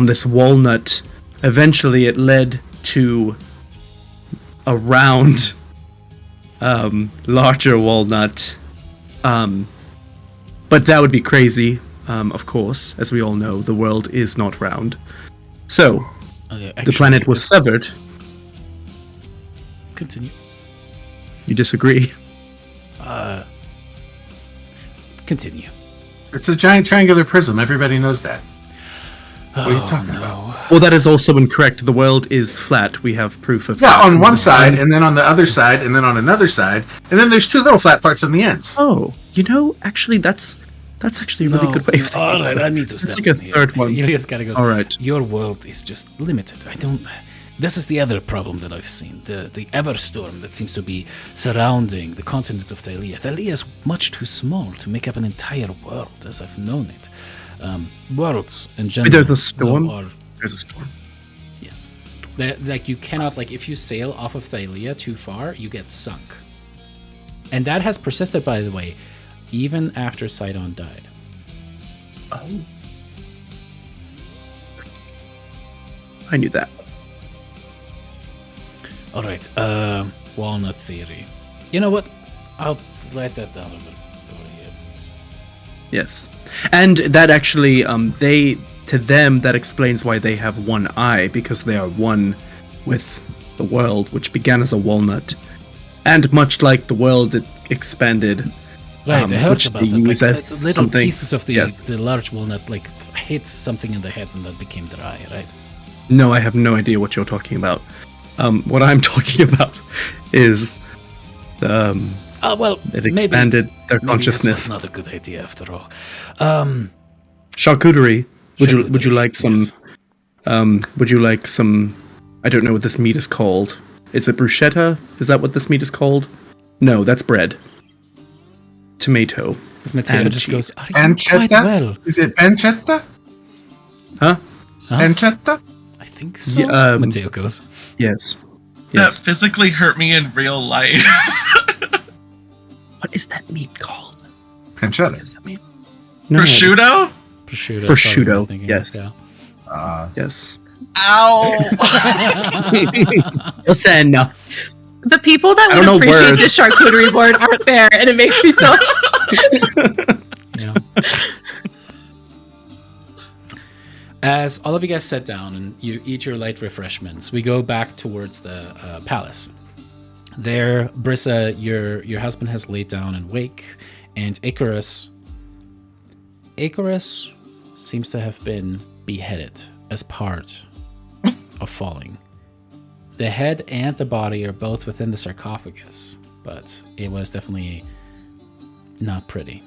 this walnut, eventually it led to a round, larger walnut. But that would be crazy, of course. As we all know, the world is not round. So, the planet was severed. Continue. You disagree? Continue. It's a giant triangular prism. Everybody knows that. What are you talking about? Well, that is also incorrect. The world is flat. We have proof of Yeah, that. on one side, and then on the other side, and then on another side, and then there's two little flat parts on the ends. Oh, actually, that's actually a really good way of thinking. All right, about it. I need to It's step like a in here. third one. Ilias kind of goes, All right. Your world is just limited. I don't... This is the other problem that I've seen. The everstorm that seems to be surrounding the continent of Thylea. Thylea is much too small to make up an entire world as I've known it. Worlds in general... Wait, there's a storm? Are, There's a storm. yes. Like, you cannot... Like, if you sail off of Thylea too far, you get sunk. And that has persisted, by the way, even after Sidon died. Oh. I knew that. All right, walnut theory. You know what? I'll write that down over here. Yes. And that actually, to them, that explains why they have one eye, because they are one with the world, which began as a walnut. And much like the world, it expanded. Right, I heard which about they that. use Like, as little something. pieces of the Yes. the large walnut like hit something in the head and that became their eye, right? No, I have no idea what you're talking about. What I'm talking about is Oh well, it expanded their maybe consciousness. this was not a good idea after all. Charcuterie. Would you Charcuterie, like some? yes. Would you like some? I don't know what this meat is called. Is it bruschetta? Is that what this meat is called? No, that's bread. Tomato. As Matteo and just cheese. goes, are you quite Pancetta? well? Is it pancetta? Huh? Huh? Pancetta? I think so. Yeah, Matteo goes, Yes. That Yes. physically hurt me in real life. What is that meat called? Pancetta. Is that meat? No. Prosciutto? prosciutto. Prosciutto, I was thinking, yes. Yeah. Yes. Ow! Listen, no. The people that I don't know would appreciate words. this charcuterie board aren't there, and it makes me so. Yeah. As all of you guys sit down and you eat your light refreshments, we go back towards the palace. There, Brissa, your husband has laid down and wake, and Icarus seems to have been beheaded as part of falling. The head and the body are both within the sarcophagus, but it was definitely not pretty.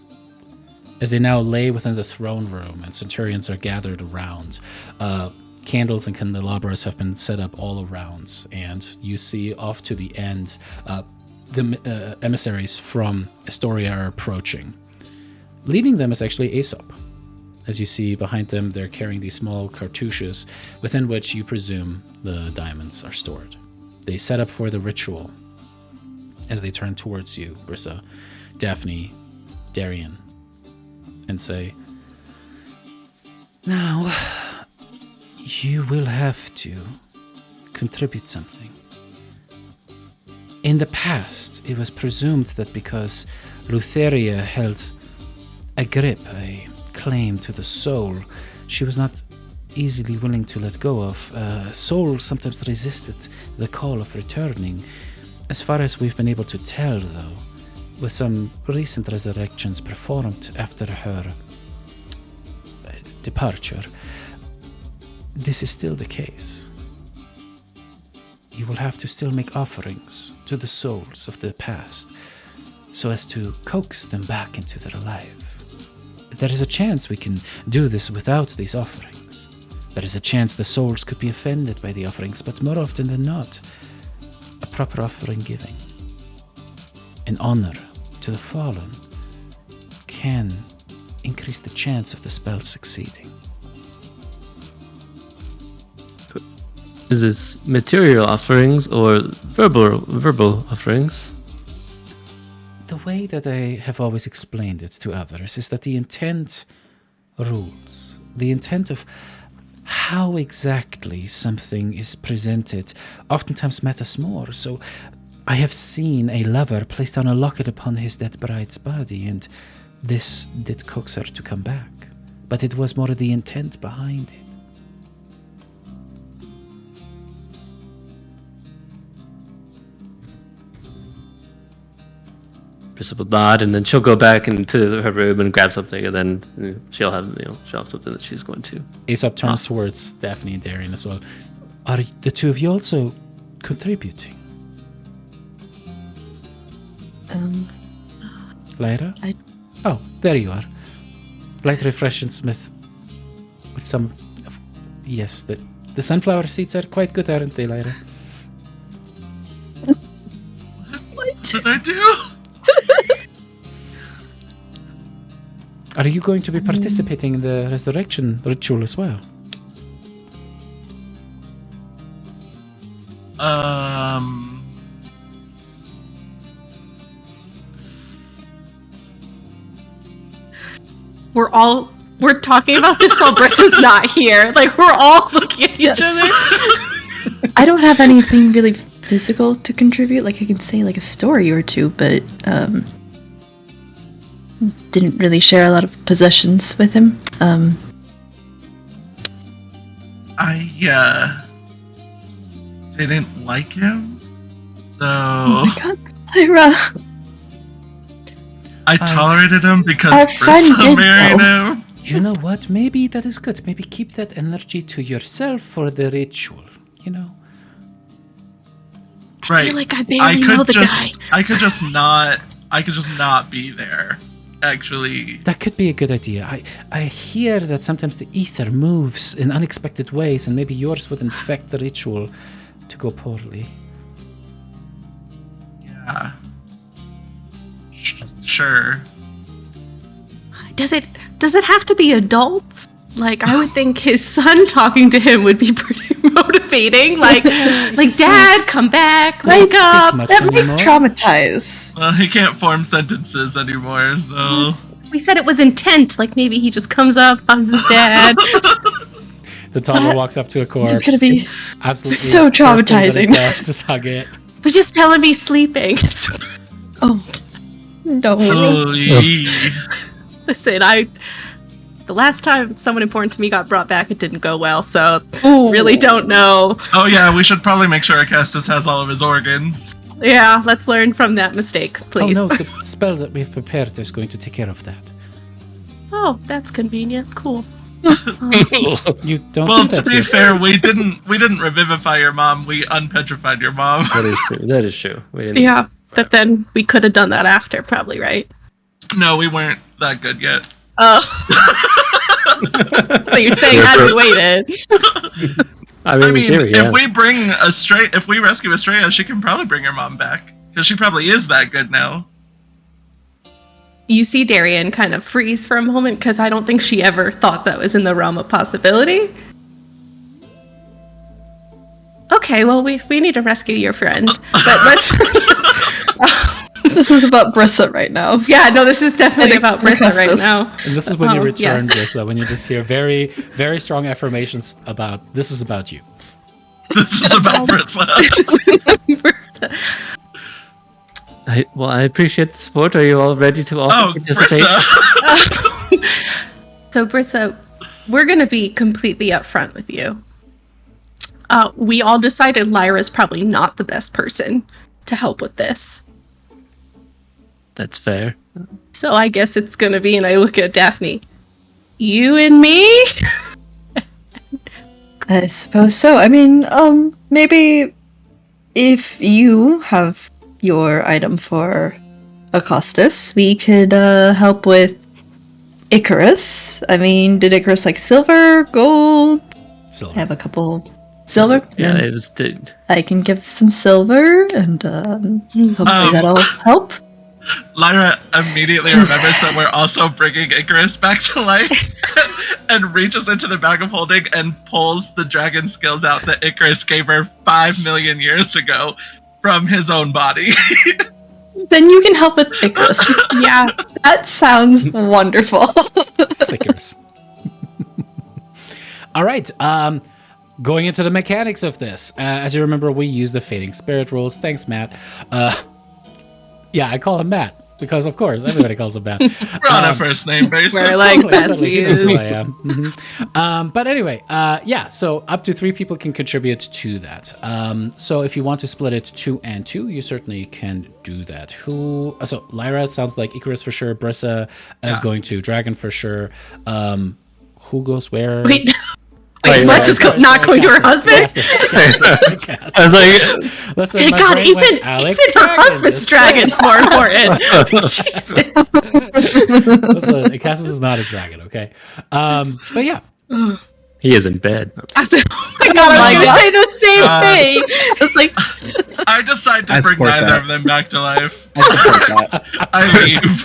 As they now lay within the throne room and centurions are gathered around, candles and candelabras have been set up all around, and you see off to the end the emissaries from Astoria are approaching. Leading them is actually Aesop. As you see behind them, they're carrying these small cartouches within which you presume the diamonds are stored. They set up for the ritual. As they turn towards you, Brissa, Daphne, Darian, and say, now, you will have to contribute something. In the past, it was presumed that because Lutheria held a grip, a claim to the soul, she was not easily willing to let go of. Soul sometimes resisted the call of returning. As far as we've been able to tell, though, with some recent resurrections performed after her departure, this is still the case, you will have to still make offerings to the souls of the past so as to coax them back into their life. There is a chance we can do this without these offerings. There is a chance the souls could be offended by the offerings, but more often than not, a proper offering giving in honor to the fallen can increase the chance of the spell succeeding. Is this material offerings or verbal offerings? The way that I have always explained it to others is that the intent rules. The intent of how exactly something is presented oftentimes matters more. So I have seen a lover place down a locket upon his dead bride's body, and this did coax her to come back. But it was more the intent behind it. Brissa will nod, and then she'll go back into her room and grab something, and then she'll have something that she's going to. Aesop turns towards Daphne and Darian as well. Are the two of you also contributing? Lyra? Oh, there you are. Light refreshing Smith. With some of... Yes, the sunflower seeds are quite good, aren't they, Lyra? What did I do? Are you going to be participating in the resurrection ritual as well? We're talking about this while Brissa's not here. Like, we're all looking at each other. I don't have anything really physical to contribute. Like, I can say like a story or two, but didn't really share a lot of possessions with him. I didn't like him, so Oh my god, Lyra. I tolerated him because Our friend Brissa did married though. him. You know what? Maybe that is good. Maybe keep that energy to yourself for the ritual, you know? Right. I feel like I barely know the guy. I could just not be there. Actually, That could be a good idea. I hear that sometimes the ether moves in unexpected ways, and maybe yours would infect the ritual to go poorly. yeah. Sure. Does it have to be adults? Like, I would think his son talking to him would be pretty motivating. Like Dad, come back, wake up. much That might anymore. traumatize. Well, he can't form sentences anymore, so We said it was intent. Like, maybe he just comes up, hugs his dad. The toddler walks up to a corpse. It's gonna be absolutely so first thing that it traumatizing. does is hug it. But just tell him he's sleeping. oh no. oh, yee. Listen, the last time someone important to me got brought back, it didn't go well, so Ooh. really don't know. Oh yeah, we should probably make sure Acastus has all of his organs. Yeah, let's learn from that mistake, please. Oh no, the spell that we've prepared is going to take care of that. Oh, that's convenient. Cool. You don't Well, think to that's be your- fair, we didn't revivify your mom. We unpetrified your mom. That is true. That is true. We didn't. Yeah, but then we could have done that after, probably, right? No, we weren't that good yet. Oh. So you're saying had we waited? I mean, I mean, do, yeah. if we rescue Estrella, she can probably bring her mom back because she probably is that good now. You see Darian kind of freeze for a moment because I don't think she ever thought that was in the realm of possibility. Okay, well, we need to rescue your friend. But let's... This is about Brissa right now. Yeah, no, this is definitely And about Brissa right Augustus. now. And this is when you Oh, return, yes. Brissa, when you just hear very, very strong affirmations about this is about you. This is about Brissa. Brissa. I appreciate the support. Are you all ready to also Oh, participate? Brissa. So, Brissa, we're going to be completely upfront with you. We all decided Lyra's probably not the best person to help with this. That's fair. So I guess it's going to be, and I look at Daphne, you and me? I suppose so. I mean, maybe if you have your item for Acostus, we could help with Icarus. I mean, did Icarus like silver, gold? I Silver. have a couple silver. Yeah, Then it was. I can give some silver, and hopefully that'll help. Lyra immediately remembers that we're also bringing Icarus back to life and reaches into the bag of holding and pulls the dragon skills out that Icarus gave her 5 million years ago from his own body. Then you can help with Icarus. Yeah. That sounds wonderful. Thickers. All right. Going into the mechanics of this. As you remember, we use the Fading Spirit rules. Thanks, Matt. Yeah, I call him Matt because, of course, everybody calls him Matt. We're on a first name basis. We're like Totally, he knows who besties. I am. Mhm. But anyway, yeah, so up to 3 people can contribute to that. So if you want to split it 2 and 2, you certainly can do that. So Lyra, it sounds like Icarus for sure. Brissa is going to Dragon for sure. Who goes where? Wait, Wait, Wes is not going to her husband? I was like, Listen, Thank my God, brain went, even Alex her Dragon husband's is- dragon's more important. Jesus. Listen, Cassus is not a dragon, okay? But yeah, he is in bed. I was like, oh my God, I was going to say the same thing. It's like, I decide to I bring support neither that. of them back to life. I support that. I leave.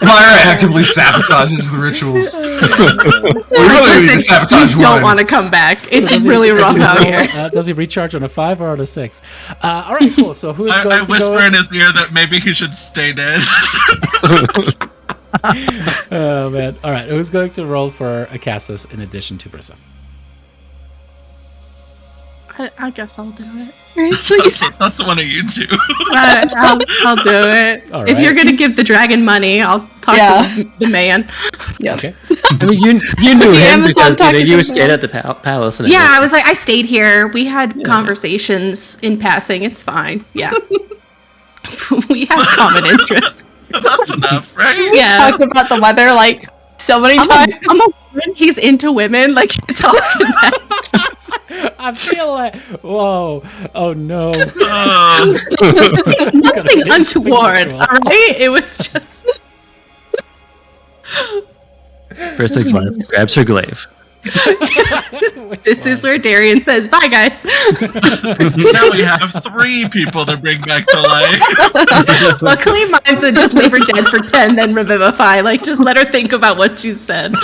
Lyra actively sabotages the rituals. It's like, really need to listen, sabotage you don't one. want to come back. It's does he- really does rough he out roll, here. does he recharge on a 5 or on a 6? All right, cool. So who's going I to whisper go? in his ear that maybe he should stay dead. Oh man! All right, who's going to roll for Acastus in addition to Brissa? I guess I'll do it. That's one of you two. I'll do it. All If right. you're gonna give the dragon money, I'll talk to the man. yeah. Okay. I mean, you knew him Amazon because talking you to stayed at the palace. And Yeah, I was like, I stayed here. We had conversations in passing. It's fine. Yeah. We have common interests. That's enough, right? Yeah. Talked about the weather like so many times. I'm a woman. He's into women. Like, it's all connects. I feel like, whoa, oh no. Nothing untoward, all right? It was just... Brissa grabs her glaive. This is where Darian says, bye, guys. Now we have 3 people to bring back to life. Luckily, mine said just leave her dead for 10, then revivify. Like, just let her think about what she said.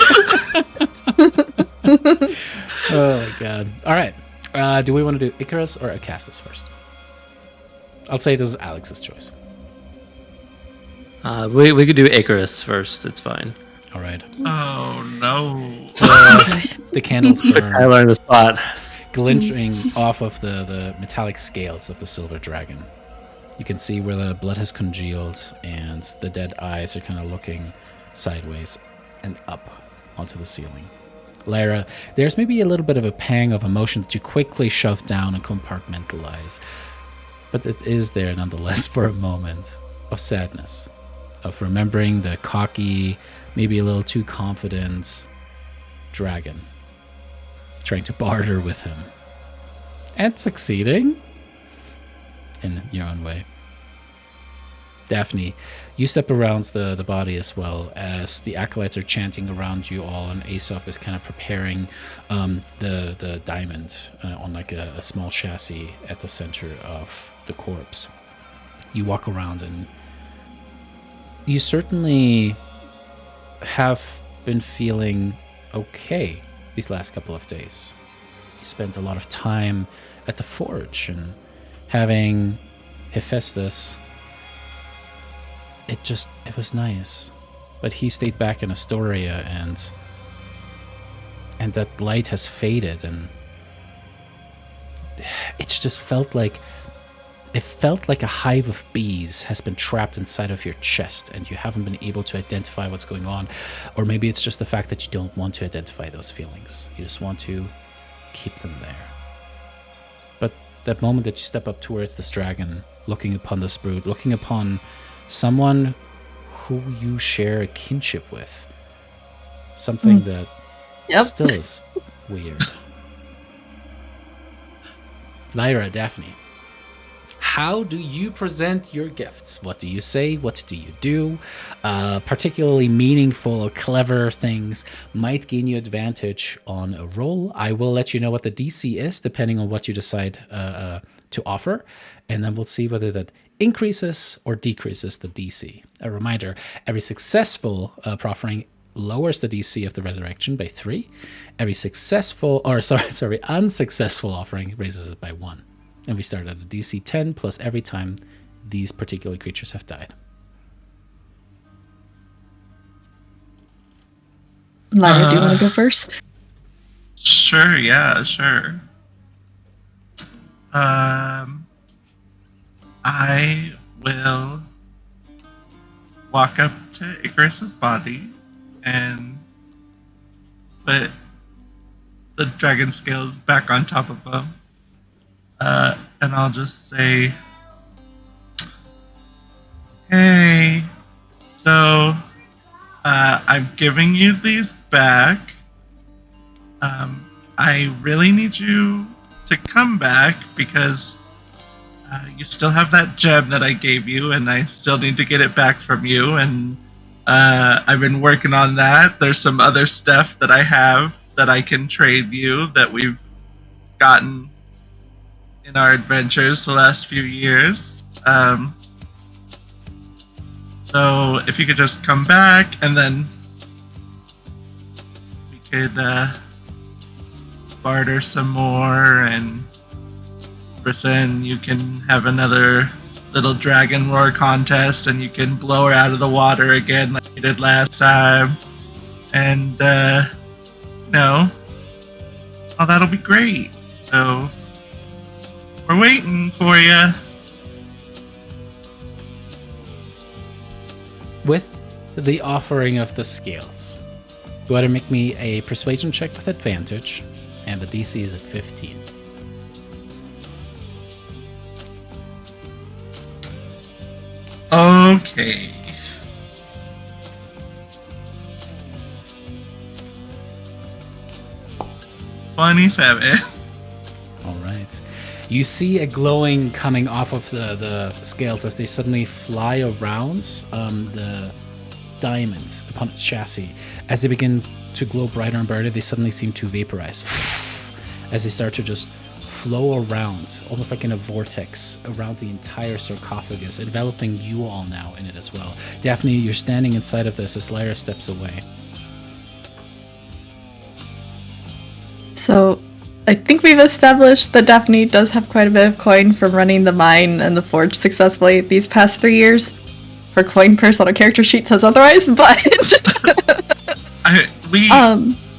Oh my god. All right. Do we want to do Icarus or Acastus first? I'll say this is Alex's choice. We could do Icarus first. It's fine. All right. Oh no. The candles I burn, learned the spot. glinting off of the metallic scales of the silver dragon. You can see where the blood has congealed and the dead eyes are kind of looking sideways and up onto the ceiling. Lyra, there's maybe a little bit of a pang of emotion that you quickly shove down and compartmentalize, but it is there nonetheless for a moment of sadness, of remembering the cocky, maybe a little too confident dragon, trying to barter with him, and succeeding in your own way. Daphne, you step around the body as well as the acolytes are chanting around you all, and Aesop is kind of preparing the diamond on like a small chassis at the center of the corpse. You walk around and you certainly have been feeling okay these last couple of days. You spent a lot of time at the forge and having Hephaestus. It was nice, but he stayed back in Astoria, and that light has faded, and it's just felt like a hive of bees has been trapped inside of your chest, and you haven't been able to identify what's going on. Or maybe it's just the fact that you don't want to identify those feelings. You just want to keep them there. But that moment that you step up towards this dragon, looking upon this brood, looking upon someone who you share a kinship with, something that Yep. still is weird. Lyra, Daphne, how do you present your gifts? What do you say? What do you do? Particularly meaningful, clever things might gain you advantage on a roll. I will let you know what the DC is, depending on what you decide to offer, and then we'll see whether that increases or decreases the DC. A reminder, every successful proffering lowers the DC of the resurrection by 3. Every unsuccessful offering raises it by 1. And we start at a DC 10 plus every time these particular creatures have died. Lyra, do you want to go first? Sure, yeah, sure. I will walk up to Icarus's body and put the dragon scales back on top of him. And I'll just say, hey, so I'm giving you these back. I really need you to come back because you still have that gem that I gave you, and I still need to get it back from you. And I've been working on that. There's some other stuff that I have that I can trade you that we've gotten in our adventures the last few years. So if you could just come back, and then we could barter some more, and Brissa, you can have another little dragon roar contest, and you can blow her out of the water again like you did last time. And oh, that'll be great. So we're waiting for you. With the offering of the scales, go ahead and make me a persuasion check with advantage, and the DC is a 15. Okay. $27. All right. You see a glowing coming off of the scales as they suddenly fly around the diamond upon its chassis. As they begin to glow brighter and brighter, they suddenly seem to vaporize as they start to just flow around, almost like in a vortex, around the entire sarcophagus, enveloping you all now in it as well. Daphne, you're standing inside of this as Lyra steps away. So, I think we've established that Daphne does have quite a bit of coin from running the mine and the forge successfully these past 3 years. Her coin purse on her character sheet says otherwise, but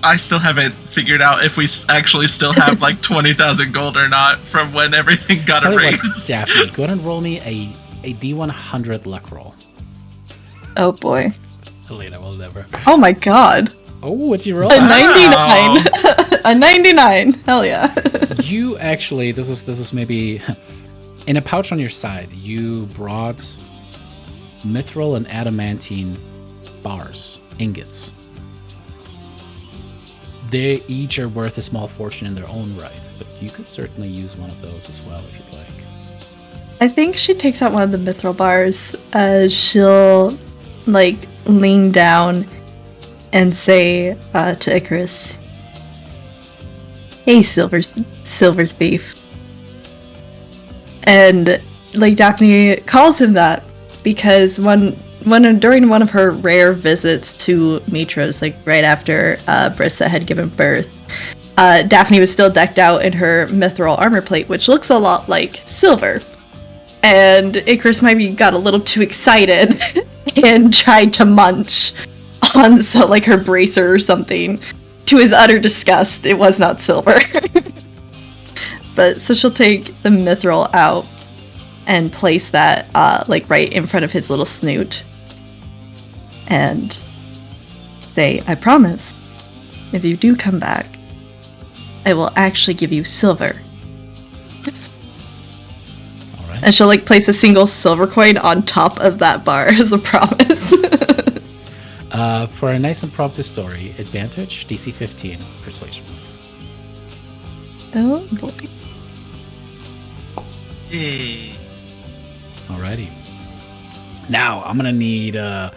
I still haven't figured out if we actually still have like 20,000 gold or not from when everything got erased. Daphne, go ahead and roll me a D100 luck roll. Oh boy. Elena will never. Oh my god. Oh, what'd you roll? A 99. A 99. Hell yeah. You actually, this is maybe in a pouch on your side. You brought mithril and adamantine bars, ingots. They each are worth a small fortune in their own right, but you could certainly use one of those as well if you'd like. I think she takes out one of the mithril bars. She'll like lean down and say to Icarus, "Hey, silver thief." And like Daphne calls him that because during one of her rare visits to Mitros, like right after Brissa had given birth, Daphne was still decked out in her mithril armor plate, which looks a lot like silver. And Icarus maybe got a little too excited and tried to munch on like her bracer or something. To his utter disgust, it was not silver. But so she'll take the mithril out and place that like right in front of his little snoot. And say, "I promise, if you do come back, I will actually give you silver." All right. And she'll like place a single silver coin on top of that bar as a promise. For a nice impromptu story, advantage, DC 15, persuasion, please. Oh boy. Hey. Alrighty. Now I'm gonna need I'm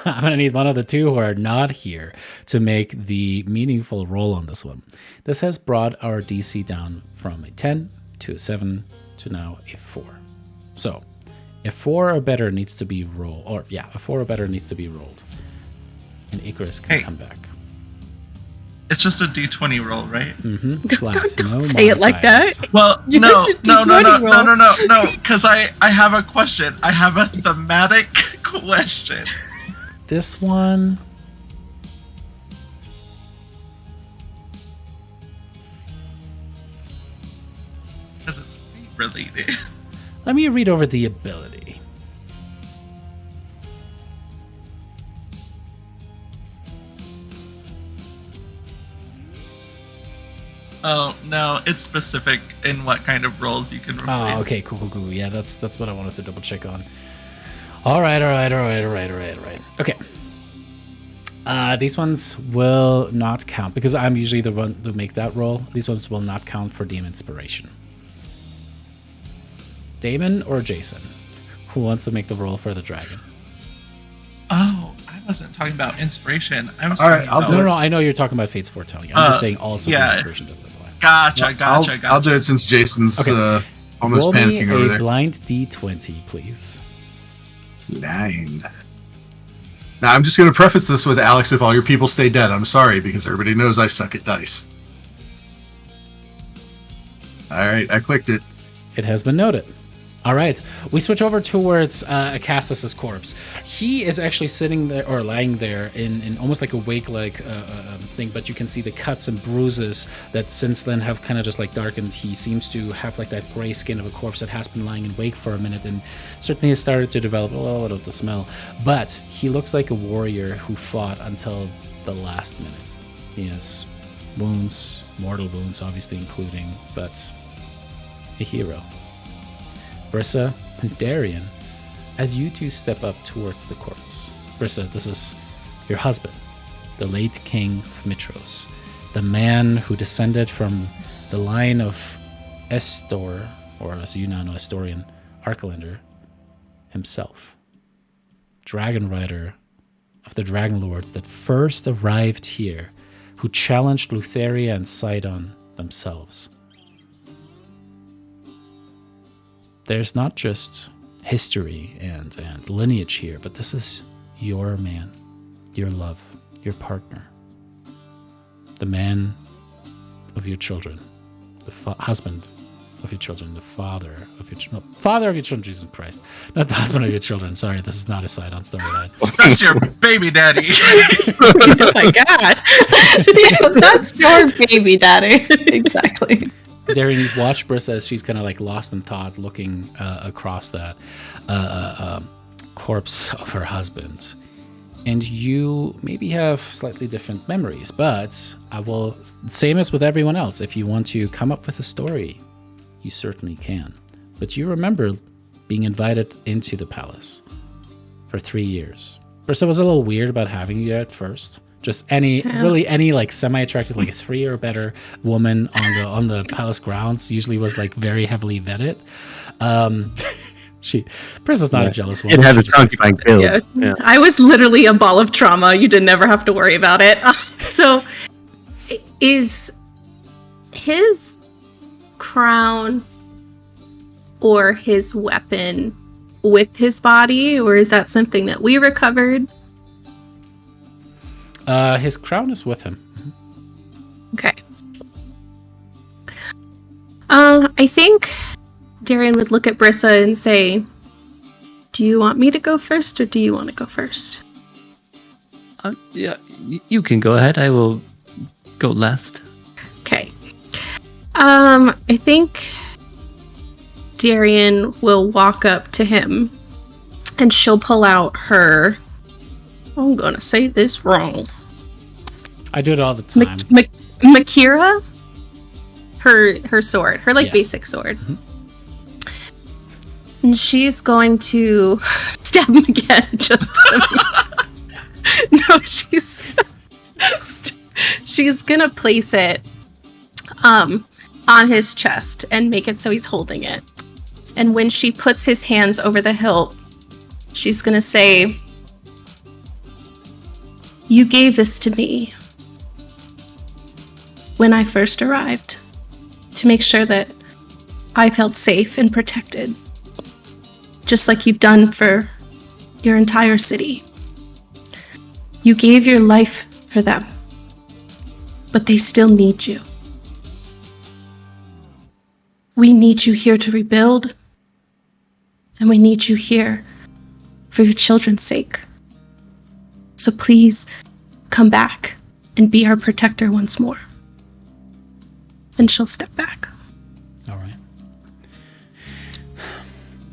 gonna need one of the two who are not here to make the meaningful roll on this one. This has brought our DC down from a 10 to a 7 to now a 4. So a 4 or better needs to be rolled, a 4 or better needs to be rolled, and Icarus can come back. It's just a D20 roll, right? Mm-hmm. Don't say it like that. Well, You no, missed a no, because I have a question. I have a thematic question. This one. Because it's related. Let me read over the ability. Oh, no, it's specific in what kind of roles you can replace. Oh, okay, cool. Yeah, that's what I wanted to double check on. All right. Okay. These ones will not count because I'm usually the one to make that roll. These ones will not count for Demon Inspiration. Damon or Jason? Who wants to make the roll for the dragon? Oh, I wasn't talking about inspiration. I was All right, talking I'll about... do it. No, I know you're talking about Fate's Foretelling. I'm just saying also yeah. Demon Inspiration doesn't apply. Gotcha. I'll do it since Jason's almost Roll me panicking over a there. blind D20, please. 9. Now, I'm just going to preface this with, Alex, if all your people stay dead, I'm sorry, because everybody knows I suck at dice. All right, I clicked it. It has been noted. All right, we switch over towards Acastus's corpse. He is actually sitting there or lying there in almost like a wake-like thing, but you can see the cuts and bruises that since then have kind of just like darkened. He seems to have like that gray skin of a corpse that has been lying in wake for a minute and certainly has started to develop a little bit of the smell. But he looks like a warrior who fought until the last minute. He has wounds, mortal wounds obviously including, but a hero. Brissa and Darian, as you two step up towards the corpse. Brissa, this is your husband, the late king of Mitros, the man who descended from the line of Estor, or as you now know, Estorian, Archelander himself. Dragon rider of the Dragonlords that first arrived here, who challenged Lutheria and Sidon themselves. There's not just history and lineage here, but this is your man, your love, your partner, the man of your children, the husband of your children, the father of your children, Jesus Christ, not the husband of your children. Sorry, this is not a Sidon storyline. That's your baby daddy. Oh my god. Yeah, that's your baby daddy. Exactly. Darian, you watch Brissa as she's kind of like lost in thought, looking across that corpse of her husband. And you maybe have slightly different memories, but I will, same as with everyone else, if you want to come up with a story, you certainly can. But you remember being invited into the palace for 3 years. Brissa was a little weird about having you there at first. Just any like semi-attractive, like a 3 or better woman on the palace grounds usually was like very heavily vetted. Brissa's not a jealous woman. It had its concubine killed. Yeah. I was literally a ball of trauma. You didn't ever have to worry about it. So, is his crown or his weapon with his body, or is that something that we recovered? His crown is with him. Okay. I think Darian would look at Brissa and say, do you want me to go first, or do you want to go first? Yeah, you can go ahead. I will go last. Okay. I think Darian will walk up to him and she'll pull out her, I'm going to say this wrong, I do it all the time. Makira? Her sword, her like basic sword. Mm-hmm. And she's going to stab him again, just no, she's gonna place it on his chest and make it so he's holding it. And when she puts his hands over the hilt, she's gonna say, "You gave this to me when I first arrived to make sure that I felt safe and protected, just like you've done for your entire city. You gave your life for them, but they still need you. We need you here to rebuild, and we need you here for your children's sake. So please come back and be our protector once more." And she'll step back. All right.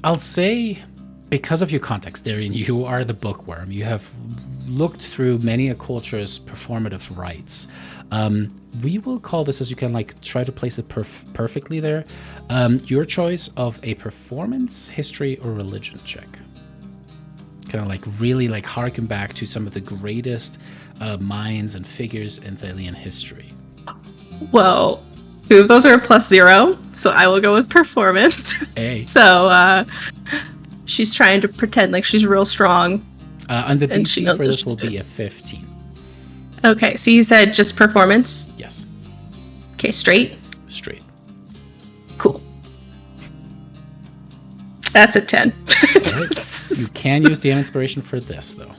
I'll say, because of your context, Darian, you are the bookworm. You have looked through many a culture's performative rites. We will call this, as you can like try to place it perfectly there, your choice of a performance, history, or religion check. Kind of like really like harken back to some of the greatest minds and figures in Thylean history. Whoa. 2 of those are a +0, so I will go with performance. Hey. So she's trying to pretend like she's real strong. And the And she DC knows for what this she's will be doing. a 15. Okay, so you said just performance? Yes. Okay, straight? Straight. Cool. That's a 10. Right. You can use DM inspiration for this, though.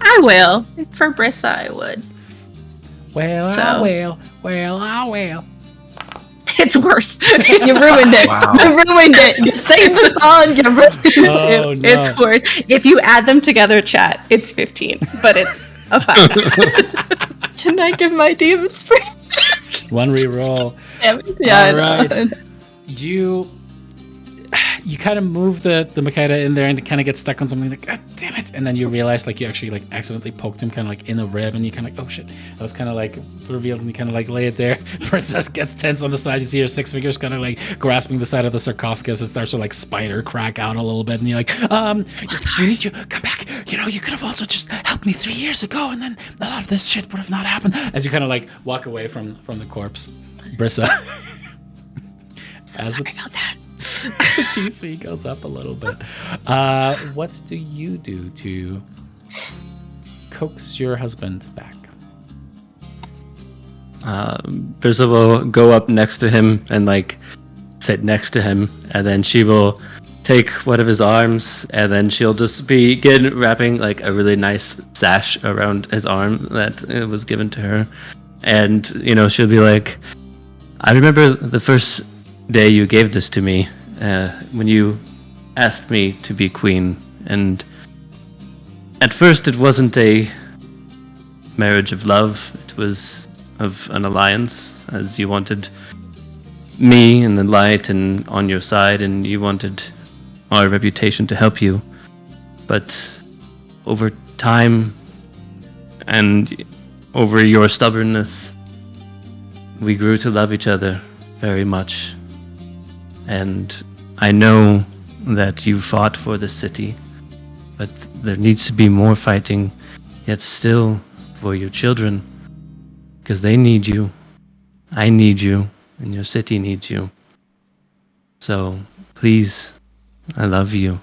I will. For Brissa, I would. Well, I So- will. Well, I will. It's worse. You ruined it. Wow. You ruined it. You sang the song. You ruined it. Oh, no. It's worse. If you add them together, chat, it's 15, but it's a 5. Can I give my DM inspiration? One reroll. Yeah, I know. Alright. You kind of move the Makeda in there and it kind of gets stuck on something like, God damn it. And then you realize like you actually like accidentally poked him kind of like in the rib and you kind of like, oh shit. That was kind of like revealed and you kind of like lay it there. Princess gets tense on the side. You see her 6 fingers kind of like grasping the side of the sarcophagus. It starts to like spider crack out a little bit. And you're like, we need you. Come back. You know, you could have also just helped me 3 years ago and then a lot of this shit would have not happened. As you kind of like walk away from the corpse. Brissa. So As sorry about that. the DC goes up a little bit. What do you do to coax your husband back? Brissa will go up next to him and like sit next to him, and then she will take one of his arms, and then she'll just begin wrapping like a really nice sash around his arm that was given to her, and you know she'll be like, "I remember the first day you gave this to me, when you asked me to be queen, and at first it wasn't a marriage of love, it was of an alliance, as you wanted me and the light and on your side, and you wanted our reputation to help you. But over time and over your stubbornness, we grew to love each other very much. And I know that you fought for the city, but there needs to be more fighting, yet still for your children, because they need you, I need you, and your city needs you. So please, I love you.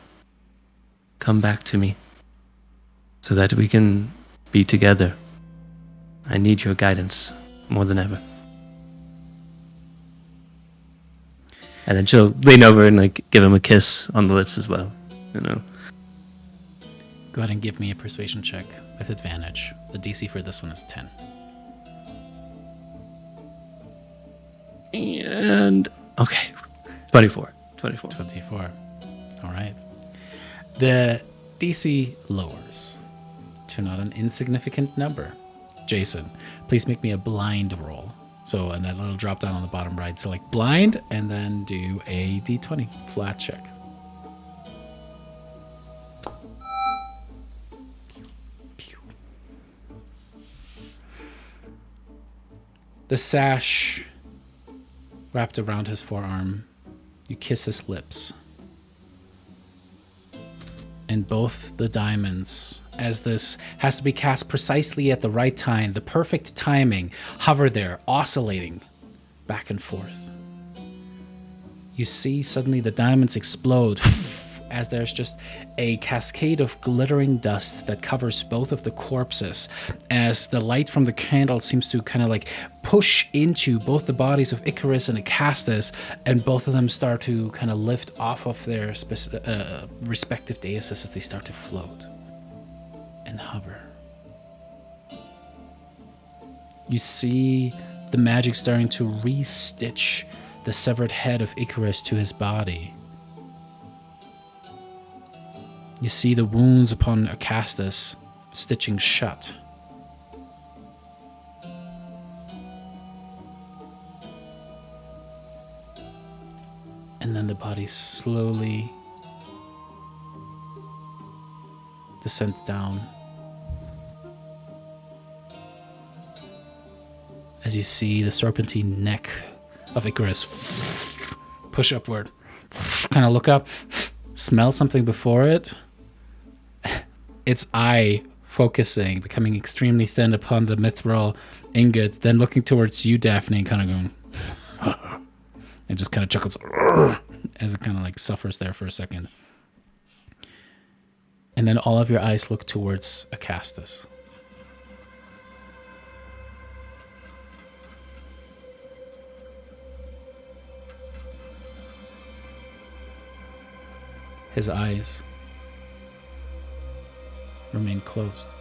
Come back to me so that we can be together. I need your guidance more than ever." And then she'll lean over and like give him a kiss on the lips as well, you know. Go ahead and give me a persuasion check with advantage. The DC for this one is 10. And okay, 24. 24. All right. The DC lowers to not an insignificant number. Jason, please make me a blind roll. So, and that little drop down on the bottom right, select blind, and then do a d20 flat check. The sash wrapped around his forearm, you kiss his lips. And both the diamonds, as this has to be cast precisely at the right time, the perfect timing, hover there, oscillating back and forth. you see suddenly the diamonds explode as there's just a cascade of glittering dust that covers both of the corpses, as the light from the candle seems to kind of like push into both the bodies of Icarus and Acastus, and both of them start to kind of lift off of their respective daises as they start to float and hover. You see the magic starting to re-stitch the severed head of Icarus to his body. You see the wounds upon Acastus stitching shut. And then the body slowly descends down. As you see the serpentine neck of Icarus push upward, kind of look up, smell something before it. Its eye focusing, becoming extremely thin upon the mithril ingot, then looking towards you, Daphne, and kind of going, and just kind of chuckles as it kind of like suffers there for a second. And then all of your eyes look towards Acastus. His eyes remain closed.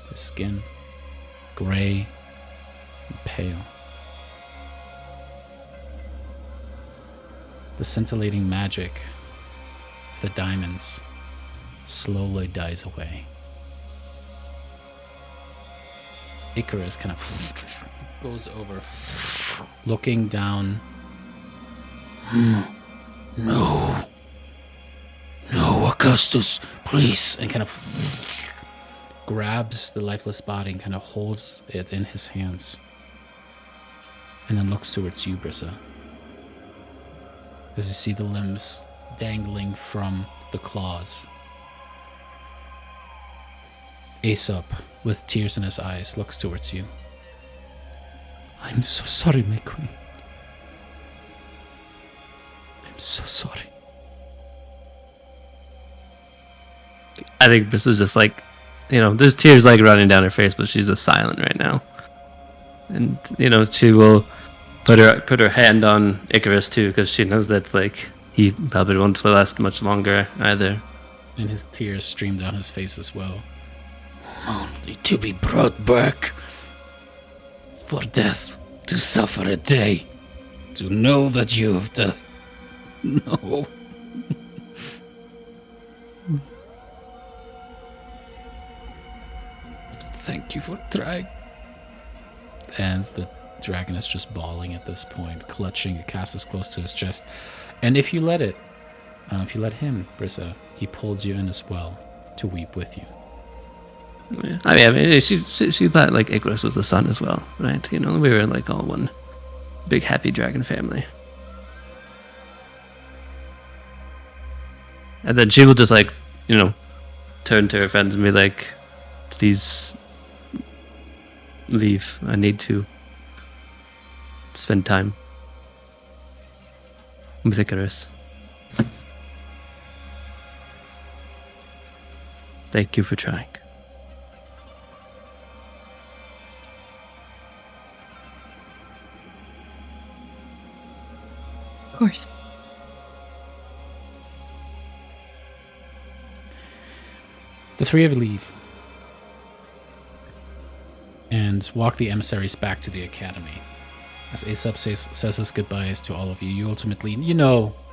His skin gray and pale. The scintillating magic of the diamonds slowly dies away. Icarus kind of goes over, looking down. No, Augustus, please, and kind of grabs the lifeless body and kind of holds it in his hands, and then looks towards you, Brissa, as you see the limbs dangling from the claws. Aesop, with tears in his eyes, looks towards you. I'm so sorry, my queen. I'm so sorry. I think Brissa's just like, there's tears like running down her face, but she's just silent right now. And she will put her hand on Icarus too, because she knows that like he probably won't last much longer either. And his tears stream down his face as well. Only to be brought back for death, to suffer a day, to know that you have died. No. Thank you for trying. And the dragon is just bawling at this point, clutching Acastus close to his chest. And if you let him, Brissa, he pulls you in as well to weep with you. Yeah. I mean, she thought like Icarus was the son as well, right? We were like all one big happy dragon family. And then she will just like, turn to her friends and be like, please leave. I need to spend time with Icarus. Thank you for trying. Of course. The three of you leave and walk the emissaries back to the academy. As Aesop says his goodbyes to all of you, you ultimately,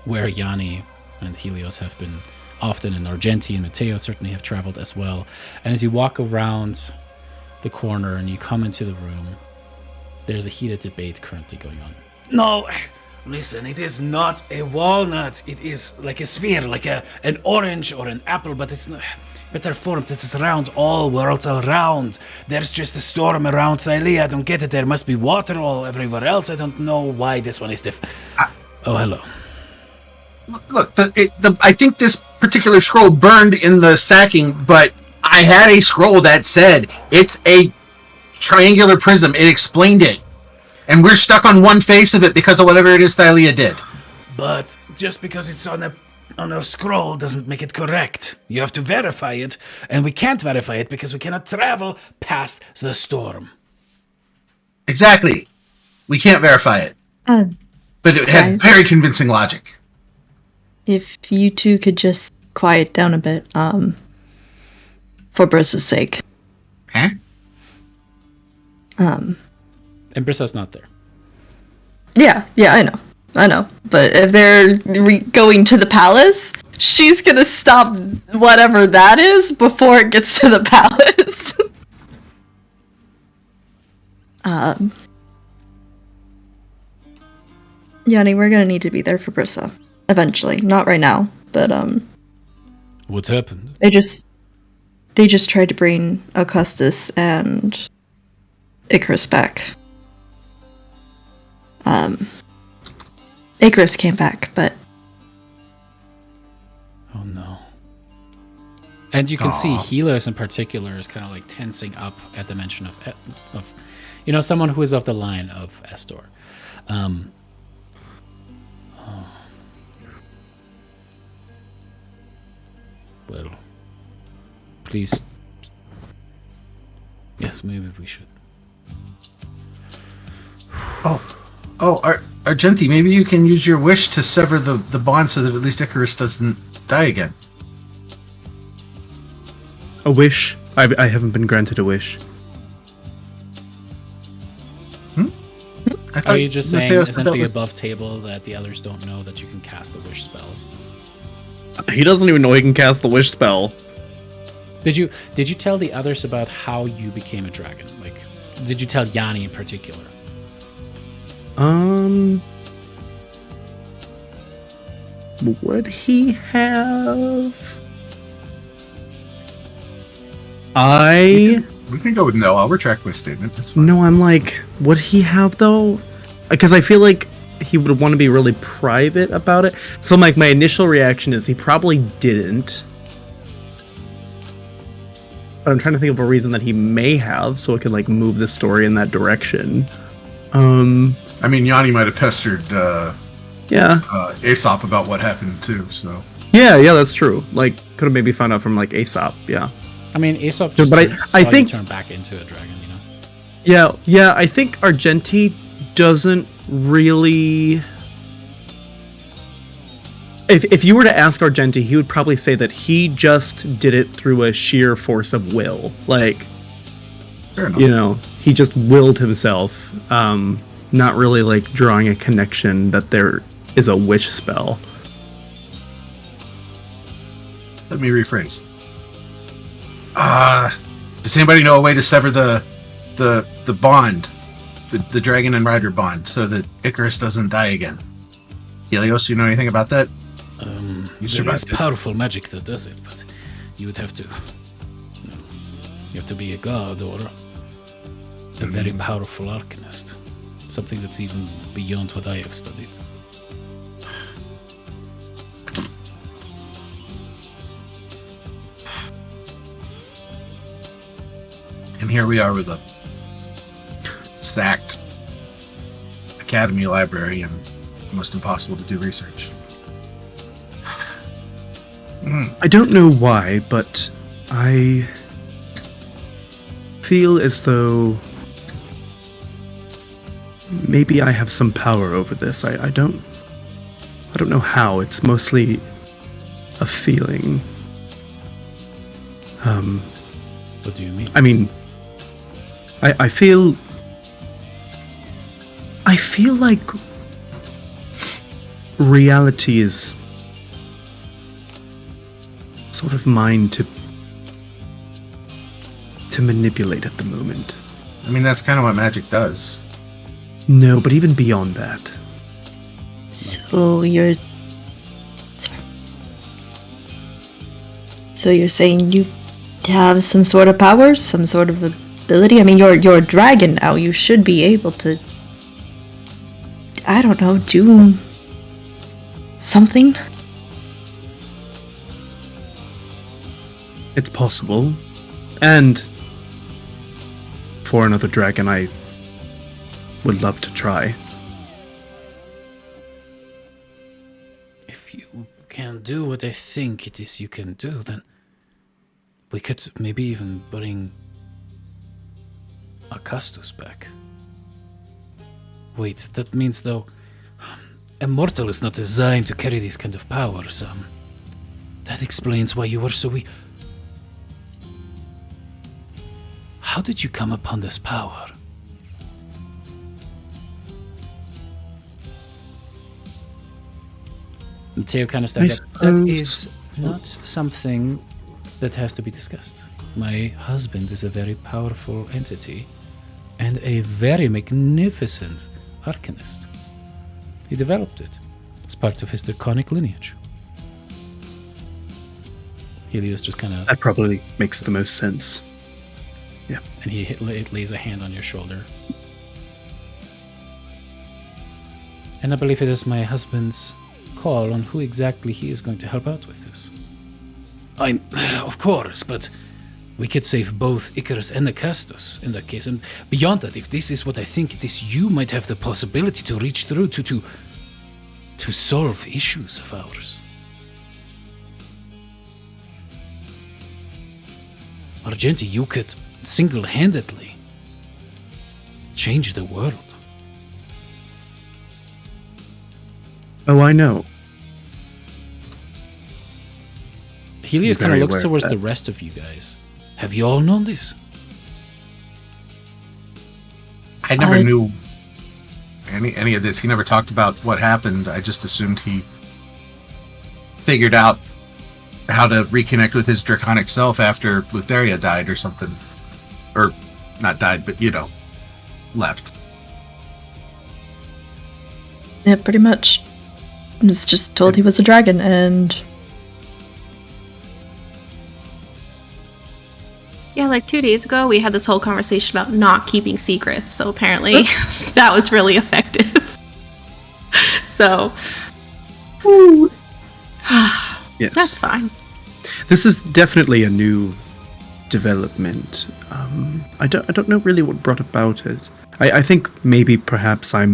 where Yanni and Helios have been often, and Argenti and Matteo certainly have traveled as well. And as you walk around the corner and you come into the room, there's a heated debate currently going on. No, listen, it is not a walnut. It is like a sphere, like an orange or an apple, but it's not better formed. It is around all worlds around. There's just a storm around Thylea. I don't get it. There must be water all everywhere else. I don't know why this one is different. Oh, hello. Look, I think this particular scroll burned in the sacking, but I had a scroll that said it's a triangular prism. It explained it. And we're stuck on one face of it because of whatever it is Thylea did. but just because it's on a scroll doesn't make it correct. You have to verify it, and we can't verify it because we cannot travel past the storm. Exactly. We can't verify it. But it had guys. very convincing logic. If you two could just quiet down a bit, for Brissa's sake. Huh? And Brissa's not there. Yeah, I know. But if they're going to the palace, she's gonna stop whatever that is before it gets to the palace. Yanni, we're gonna need to be there for Brissa. Eventually. Not right now, but What's happened? they just tried to bring Augustus and Icarus back. Icarus came back, but Oh no. And you can see Helios in particular is kind of like tensing up at the mention of someone who is of the line of Estor. Well, please. Yes, maybe we should. Argenti, maybe you can use your wish to sever the bond so that at least Icarus doesn't die again. A wish? I haven't been granted a wish. I Are you just saying Matteo said that essentially was- above table that the others don't know that you can cast the wish spell? He doesn't even know he can cast the wish spell. Did you tell the others about how you became a dragon? Like, did you tell Yanni in particular? Would he have? We can go with no. I'll retract my statement. That's fine. No, I'm like, would he have though? Because I feel like he would want to be really private about it. So like my initial reaction is he probably didn't. But I'm trying to think of a reason that he may have, so it could like move the story in that direction. I mean, Yanni might have pestered Yeah. Aesop about what happened too. So Yeah, that's true. Like, could have maybe found out from like Aesop. Yeah. I mean, Aesop just But saw I think you turn back into a dragon, you know? Yeah. I think Argenti doesn't really. If you were to ask Argenti, he would probably say that he just did it through a sheer force of will. Like, fair enough. he just willed himself, not really like drawing a connection that there is a wish spell. Let me rephrase. Does anybody know a way to sever the bond, the dragon and rider bond, so that Icarus doesn't die again? Helios, you know anything about that? You There is survived it. powerful magic that does it, but you would have to. You have to be a god or a very powerful alchemist. Something that's even beyond what I have studied. And here we are with a sacked academy library and almost impossible to do research. I don't know why, but I feel as though maybe I have some power over this. I don't know how. It's mostly a feeling. What do you mean? I mean, I feel like reality is sort of mine to manipulate at the moment. I mean, that's kind of what magic does. No, but even beyond that. so you're saying you have some sort of power, some sort of ability? I mean, you're a dragon now. You should be able to, I don't know, do something. It's possible. And for another dragon, I would love to try. can do what I think it is you can do, then we could maybe even bring Acastus back. Wait, that means though, a mortal is not designed to carry these kind of powers. That explains why you were so weak. How did you come upon this power? Theo kind of stands up. That is not something that has to be discussed. My husband is a very powerful entity and a very magnificent arcanist. He developed it as part of his draconic lineage. Helios just kind of... That probably makes the most sense. Yeah. And he lays a hand on your shoulder. And I believe it is my husband's call on who exactly he is going to help out with this. Of course, but we could save both Icarus and Acastus in that case. And beyond that, if this is what I think it is, you might have the possibility to reach through to solve issues of ours. Argenti, you could single-handedly change the world. Oh, I know. Helios kind of Very looks aware of towards that. the rest of you guys. Have you all known this? I never knew any of this. He never talked about what happened. I just assumed he figured out how to reconnect with his draconic self after Thylea died or something. Or, not died, but, left. Yeah, pretty much. I was just told he was a dragon, and Yeah, like 2 days ago, we had this whole conversation about not keeping secrets. So apparently, that was really effective. So, Yes. that's fine. This is definitely a new development. I don't know really what brought about it. I think maybe perhaps I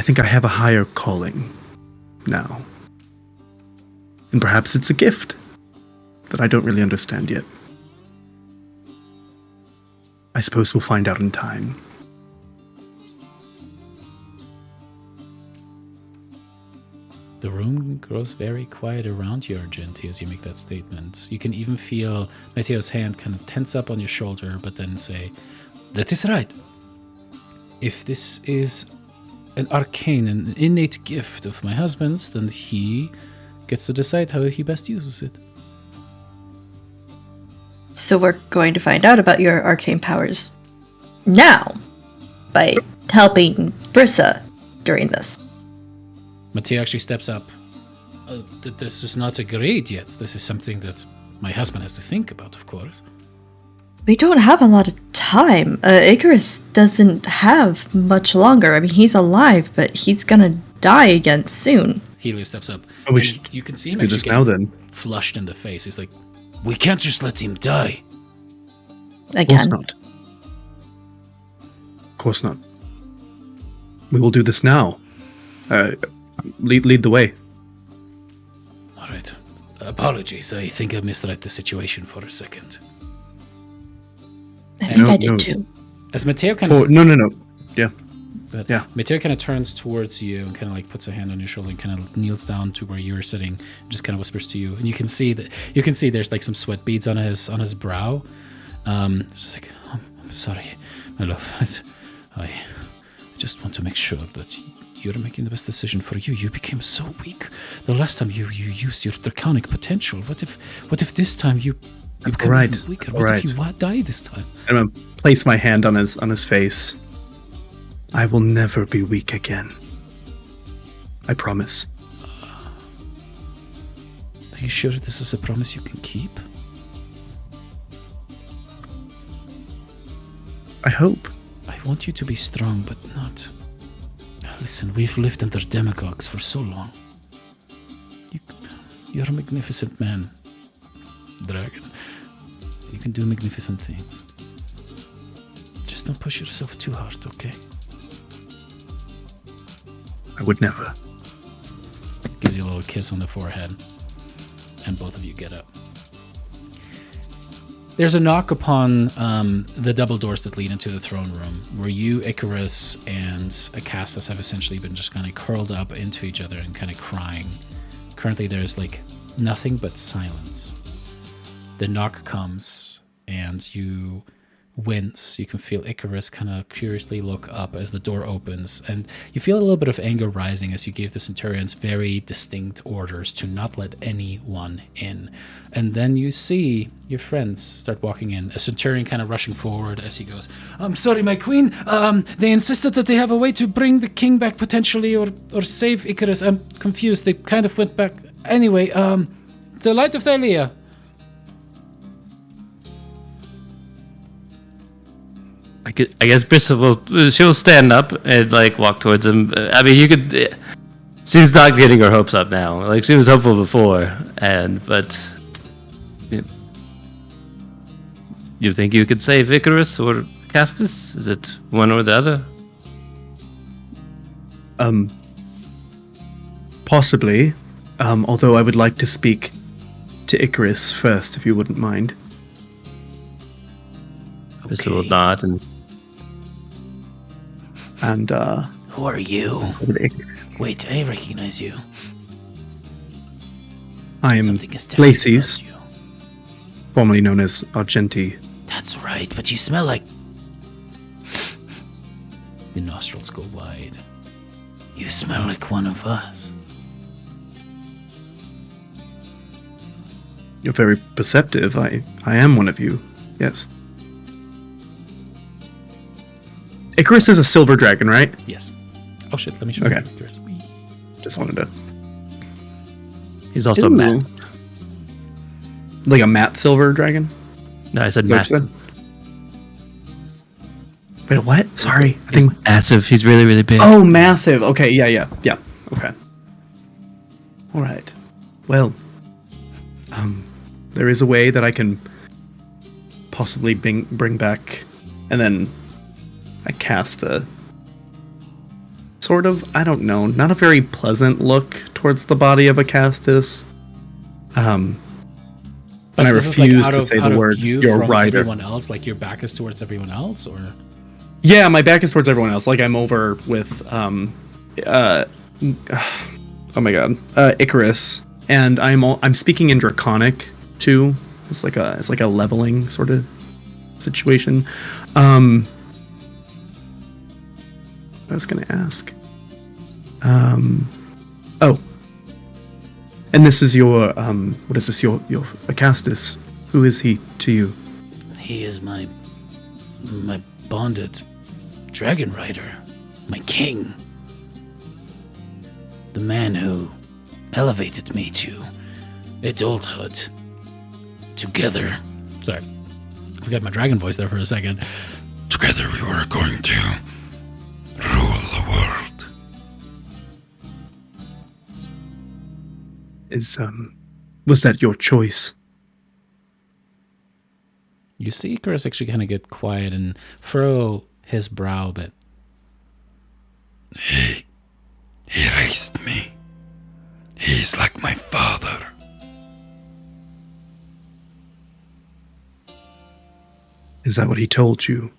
think I have a higher calling now. And perhaps it's a gift that I don't really understand yet. I suppose we'll find out in time. The room grows very quiet around you, Argenti, as you make that statement. You can even feel Matteo's hand kind of tense up on your shoulder, but then say, "That is right. If this is an arcane and innate gift of my husband's, then he gets to decide how he best uses it." so we're going to find out about your arcane powers now by helping Brissa during this. Matteo actually steps up. This is not agreed yet. This is something that my husband has to think about, of course. We don't have a lot of time. Icarus doesn't have much longer. I mean, he's alive, but he's gonna die again soon. Helios steps up. Oh, we and should you can see him do actually this now getting then. flushed in the face. He's like, We can't just let him die. Of course Again. not. Of course not. We will do this now. Lead the way. All right. Apologies. I think I misread the situation for a second. I think No, I did no. too. as Matteo kind Oh, of no. Yeah. Yeah. Matteo kind of turns towards you and kind of like puts a hand on your shoulder and kind of kneels down to where you were sitting, and just kind of whispers to you, and you can see there's like some sweat beads on his brow. It's just like, I'm sorry, my love. I just want to make sure that you're making the best decision for you. You became so weak the last time you used your draconic potential. What if this time you become right. even weaker? All What right. if you die this time? I'm gonna place my hand on his face. I will never be weak again. I promise. Are you sure this is a promise you can keep? I hope. I want you to be strong, but not... Listen, we've lived under demagogues for so long. You're a magnificent man, dragon. You can do magnificent things. Just don't push yourself too hard, okay? I would never. gives you a little kiss on the forehead, and both of you get up. There's a knock upon the double doors that lead into the throne room, where you, Icarus, and Acastus have essentially been just kind of curled up into each other and kind of crying. Currently, there's like nothing but silence. The knock comes, and you wince. You can feel Icarus kind of curiously look up as the door opens, and you feel a little bit of anger rising as you gave the Centurions very distinct orders to not let anyone in. And then you see your friends start walking in. A Centurion kind of rushing forward as he goes, "I'm sorry, my queen. They insisted that they have a way to bring the king back potentially, or save Icarus. I'm confused. They kind of went back. Anyway, the light of Thylea." I guess Brissa she'll stand up and like walk towards him. I mean, you could. She's not getting her hopes up now. Like she was hopeful before, but you think you could save Icarus or Castus? Is it one or the other? Possibly. Although I would like to speak to Icarus first, if you wouldn't mind. Brissa will nod And Who are you? Wait, I recognize you. I am Something is different Laces, about you. formerly known as Argenti. That's right, but you smell like... The nostrils go wide. You smell like one of us. You're very perceptive. I am one of you. Yes. Icarus is a silver dragon, right? Yes. Oh shit, let me show Okay. you Icarus. Just wanted to... He's also Ooh. Matt. Like a matte silver dragon? No, I said Is that Matt. what you said? Wait, what? Sorry. I think... Massive. He's really, really big. Oh, massive. Okay, yeah. Okay. All right. Well, there is a way that I can possibly bring back, and then I cast a sort of, I don't know, not a very pleasant look towards the body of Acastus. And I This is, like, refuse out to of- say out the of word you your from rider. Everyone else, like your back is towards everyone else, or Yeah, my back is towards everyone else. Like I'm over with oh my god, Icarus, and I'm speaking in Draconic too. It's like a leveling sort of situation. I was gonna ask. Oh, and this is your what is this? Your Acastus? Who is he to you? He is my bonded dragon rider, my king. The man who elevated me to adulthood. Together. sorry, I forgot my dragon voice there for a second. Together we were going to rule the world. Was that your choice? You see Icarus actually kind of get quiet and furrow his brow a bit. He raised me. He's like my father. Is that what he told you?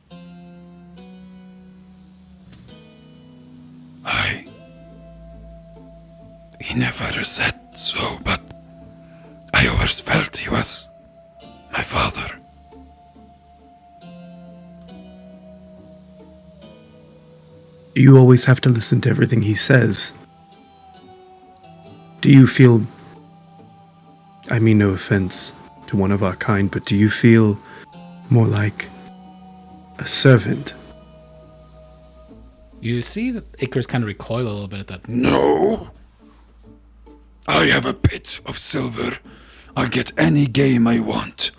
He never said so, but I always felt he was my father. You always have to listen to everything he says. Do you feel... I mean no offense to one of our kind, but do you feel more like a servant? You see that Icarus kind of recoil a little bit at that. No! I have a pit of silver. I get any game I want.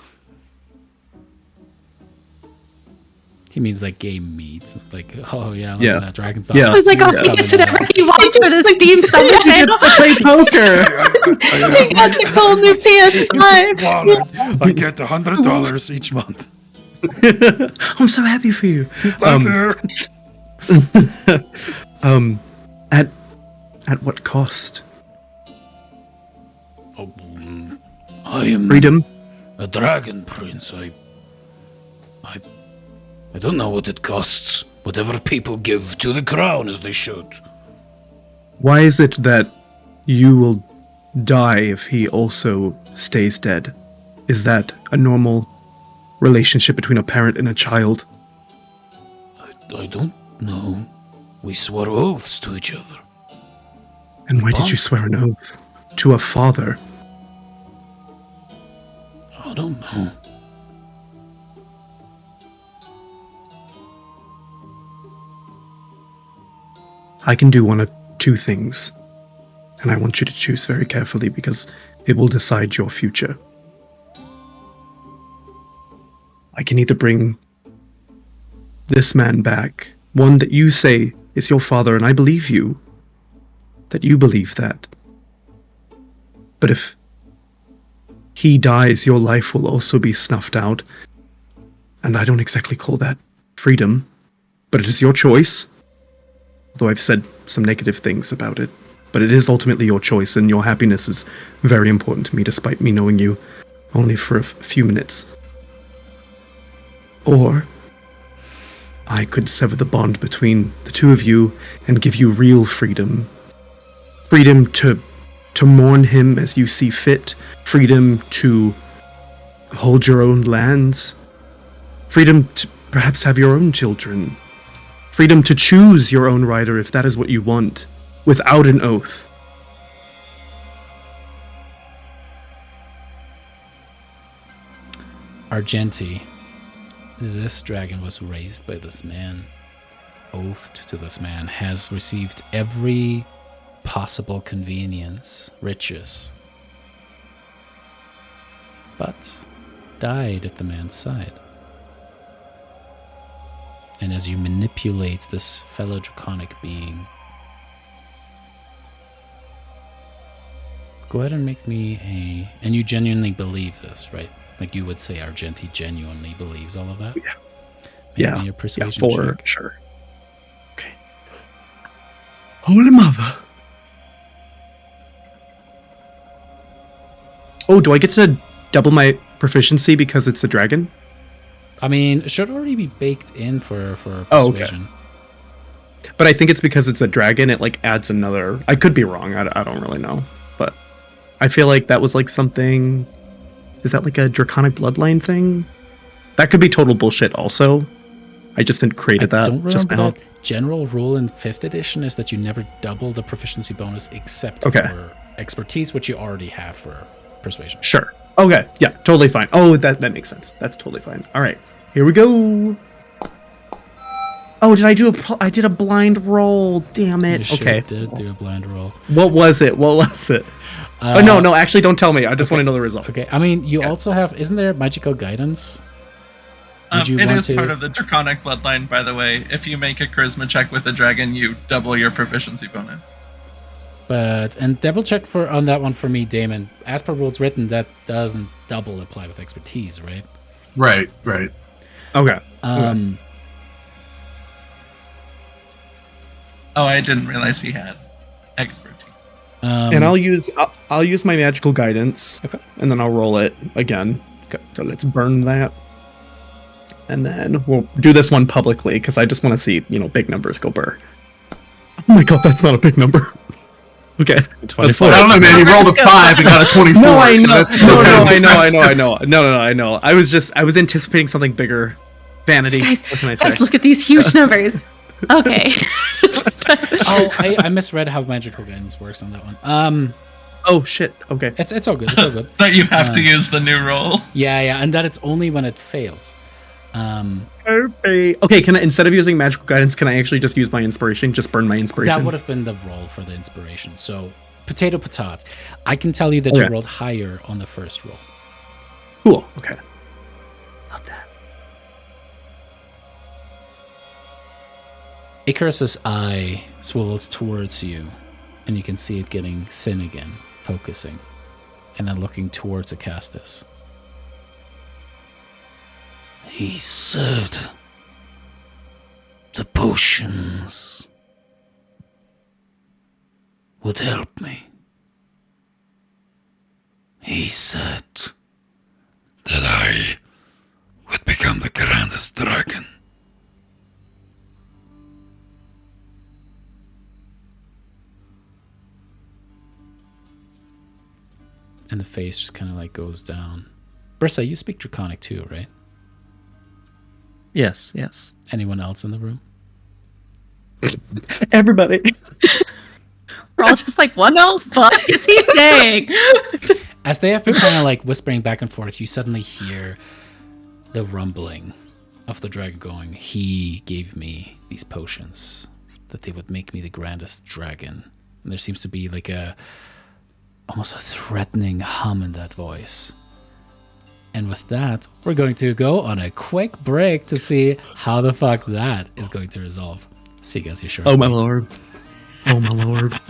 He means like game meat. Like, oh yeah, look Yeah. at that dragon stuff. Yeah. I was like, oh, he gets whatever he wants for the Steam Summer Sale. Play poker! He got the cool new PS5. I get $100 each month. I'm so happy for you. At what cost? I am Freedom. a dragon prince. I don't know what it costs. Whatever people give to the crown as they should. Why is it that you will die if he also stays dead? Is that a normal relationship between a parent and a child? I don't know. We swore oaths to each other. And why did you swear an oath to a father? I don't know. I can do one of two things, and I want you to choose very carefully because it will decide your future. I can either bring this man back, one that you say is your father, and I believe you, that you believe that. But if he dies, your life will also be snuffed out, and I don't exactly call that freedom, but it is your choice. Although I've said some negative things about it, but it is ultimately your choice, and your happiness is very important to me, despite me knowing you only for a few minutes. Or I could sever the bond between the two of you and give you real freedom. Freedom to mourn him as you see fit. Freedom to hold your own lands. Freedom to perhaps have your own children. Freedom to choose your own rider if that is what you want, without an oath. Argenti, this dragon was raised by this man, oathed to this man, has received every possible convenience, riches, but died at the man's side. And as you manipulate this fellow draconic being, go ahead and make me a... And you genuinely believe this, right? Like you would say Argenti genuinely believes all of that? Yeah. Make me a persuasion for check. sure. Okay. Holy mother. Oh, do I get to double my proficiency because it's a dragon? I mean, it should already be baked in for Oh, okay. persuasion. But I think it's because it's a dragon, it like adds another... I could be wrong, I don't really know. But I feel like that was like something... Is that like a draconic bloodline thing? That could be total bullshit also. I just didn't create that I don't just remember now. that. General rule in 5th edition is that you never double the proficiency bonus except Okay. for expertise, which you already have for persuasion. Sure. Okay, yeah, totally fine. Oh, that makes sense. That's totally fine. All right, here we go. Oh, did I do I did a blind roll. Damn it. You sure Okay. did do a blind roll. What was it? Oh, no, actually, don't tell me. I just want to know the result. Okay, I mean, you also have... Isn't there magical guidance? Would you It want is to... part of the draconic bloodline, by the way. If you make a charisma check with a dragon, you double your proficiency bonus. But, and double check on that one for me, Damon. As per rules written, that doesn't double apply with expertise, right? Right. Okay. Oh, I didn't realize he had expertise. And I'll use my magical guidance. Okay. And then I'll roll it again. Okay. So let's burn that. And then we'll do this one publicly because I just want to see, big numbers go burr. Oh my god, that's not a big number. Okay. 24. I don't know, man. You rolled a 5 and got a 24. No, I so know. that's still kind of I know. I was anticipating something bigger. Vanity. Guys, what can I say? guys, look at these huge numbers. Okay. Oh, I misread how magical guidance works on that one. Oh shit. Okay. It's all good. It's all good. That you have to use the new roll. Yeah, and that it's only when it fails. Okay. Can I, instead of using magical guidance, can I actually just use my inspiration? Just burn my inspiration. That would have been the roll for the inspiration. So, potato. I can tell you that you Okay. rolled higher on the first roll. Cool. Okay. Love that. Icarus's eye swivels towards you, and you can see it getting thin again, focusing, and then looking towards Acastus. He said the potions would help me. He said that I would become the grandest dragon. And the face just kind of like goes down. Brissa, you speak Draconic too, right? Yes, yes. Anyone else in the room? Everybody. We're all just like, what the fuck is he saying? As they have been kind of like whispering back and forth, you suddenly hear the rumbling of the dragon going, he gave me these potions that they would make me the grandest dragon. And there seems to be like almost a threatening hum in that voice. And with that, we're going to go on a quick break to see how the fuck that is going to resolve. See you guys here shortly. Oh my lord. Oh my lord.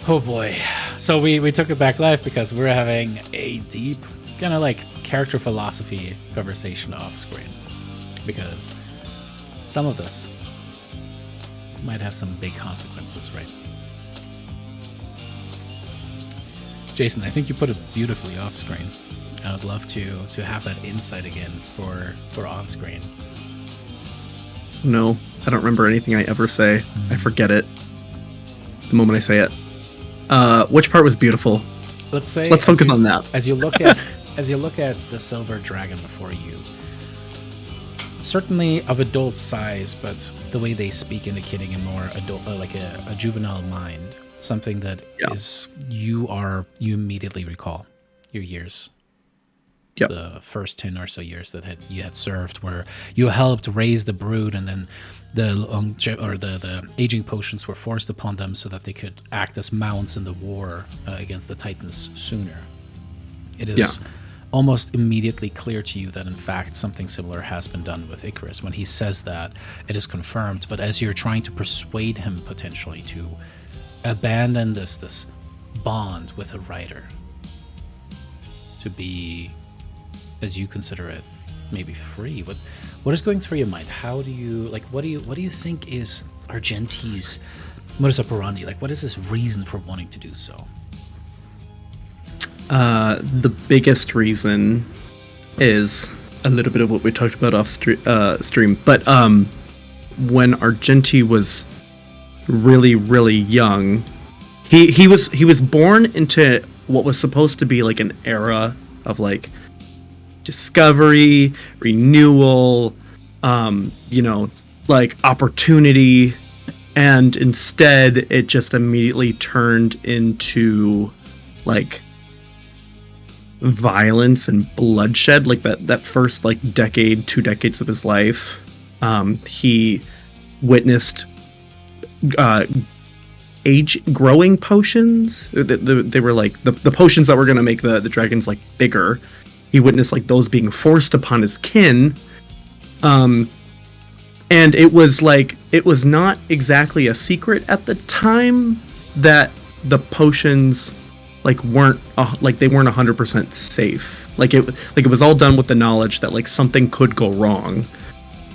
Oh boy. So we took it back live because we're having a deep kind of like character philosophy conversation off screen. Because some of this might have some big consequences, right? Jason, I think you put it beautifully off screen. I would love to have that insight again for on screen. No, I don't remember anything I ever say. I forget it the moment I say it. Which part was beautiful? Let's focus on that. As you look at the silver dragon before you, certainly of adult size, but the way they speak indicating a more adult, like a juvenile mind, something that is you immediately recall your years. Yep. The first 10 or so years that you had served, where you helped raise the brood, and then the aging potions were forced upon them so that they could act as mounts in the war against the Titans sooner. It is almost immediately clear to you that in fact something similar has been done with Icarus. When he says that, it is confirmed, but as you're trying to persuade him potentially to abandon this bond with a rider, to be, as you consider it, maybe free, what is going through your mind? How do you, like, what do you think is Argenti's modus operandi? Like, what is his reason for wanting to do so? The biggest reason is a little bit of what we talked about off stream, but when Argenti was really, really young, he was born into what was supposed to be like an era of like discovery, renewal, like opportunity, and instead it just immediately turned into like violence and bloodshed. Like that first like decade, 2 decades of his life, he witnessed age growing potions. They were like the potions that were going to make the dragons like bigger. He witnessed like those being forced upon his kin, and it was not exactly a secret at the time that the potions weren't 100% safe. Like it was all done with the knowledge that like something could go wrong,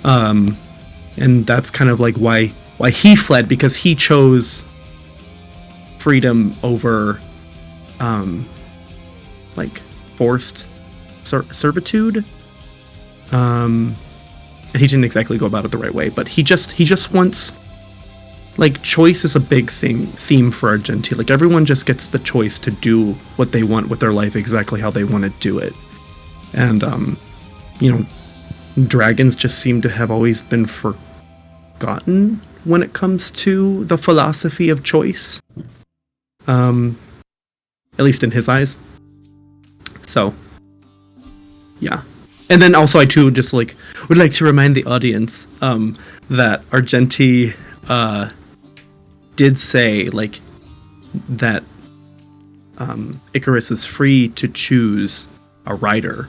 and that's kind of like why he fled, because he chose freedom over like forced servitude. And he didn't exactly go about it the right way, but he just wants, like, choice is a big theme for Argenti. Like, everyone just gets the choice to do what they want with their life exactly how they want to do it. And dragons just seem to have always been forgotten when it comes to the philosophy of choice, at least in his eyes. So yeah. And then also I too just like would like to remind the audience that Argenti did say like that Icarus is free to choose a rider.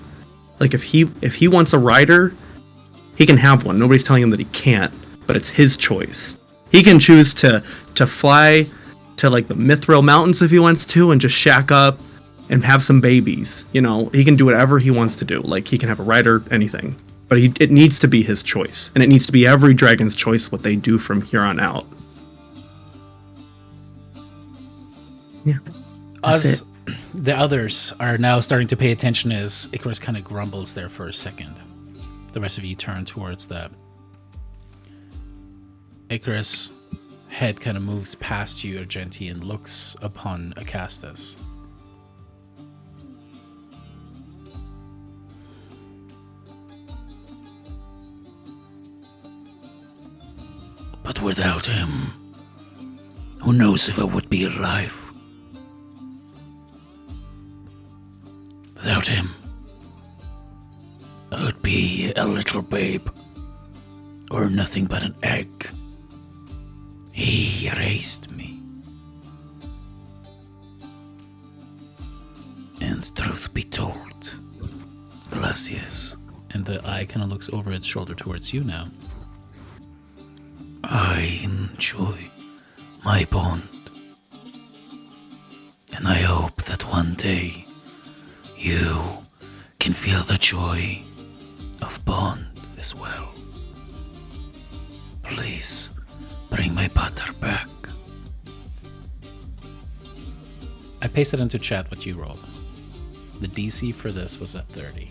Like if he wants a rider, he can have one. Nobody's telling him that he can't, but it's his choice. He can choose to fly to like the Mithril Mountains if he wants to and just shack up and have some babies. He can do whatever he wants to do. Like he can have a rider, anything. But it needs to be his choice, and it needs to be every dragon's choice what they do from here on out. Yeah. Us, the others, are now starting to pay attention as Icarus kind of grumbles there for a second. The rest of you turn towards the Icarus. Head kind of moves past you, Argenti, and looks upon Acastus. But without him, who knows if I would be alive? Without him, I would be a little babe, or nothing but an egg. He raised me. And truth be told, gracias. And the eye kind of looks over its shoulder towards you now. I enjoy my bond And I hope that one day you can feel the joy of Bond as well. Please bring my butter back. I pasted into chat what you rolled. The DC for this was a 30.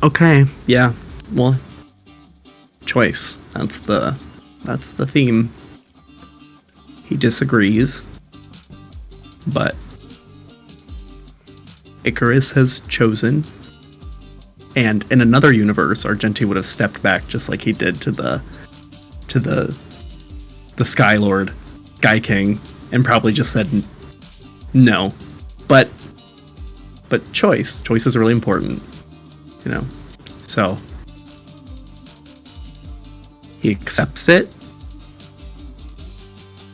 Okay. Yeah. Well, choice. That's the theme. He disagrees, but Icarus has chosen. And in another universe, Argenti would have stepped back just like he did to the Sky Lord, Sky King, and probably just said no. But choice is really important, you know. So he accepts it,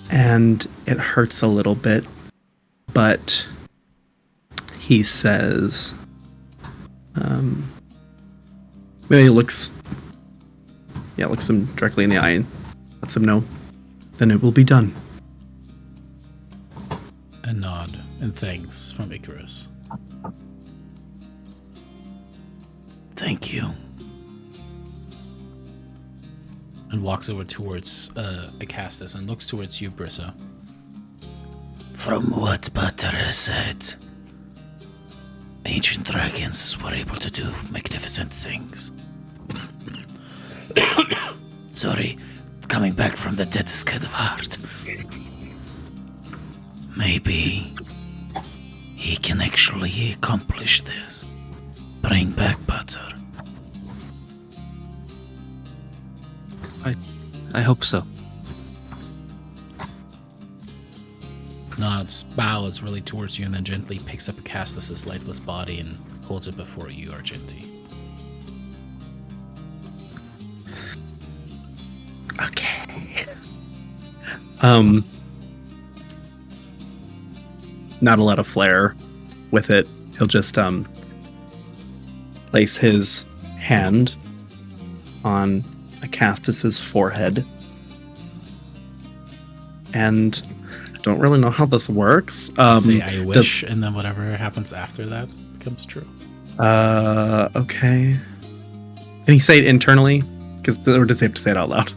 and it hurts a little bit, but he says, maybe he looks him directly in the eye and lets him know, then it will be done. A nod and thanks from Icarus. Thank you. And walks over towards Acastus and looks towards you, Brissa. From what Butter has said, ancient dragons were able to do magnificent things. Sorry, coming back from the dead is kind of hard. Maybe he can actually accomplish this. Bring back Butter. I hope so. Nods, bows really towards you, and then gently picks up Acastus' lifeless body and holds it before you, Argenti. Okay. Not a lot of flair with it. He'll just place his hand on Acastus's forehead, and don't really know how this works. Say I wish, and then whatever happens after that becomes true. Okay. Can he say it internally? Or does he have to say it out loud?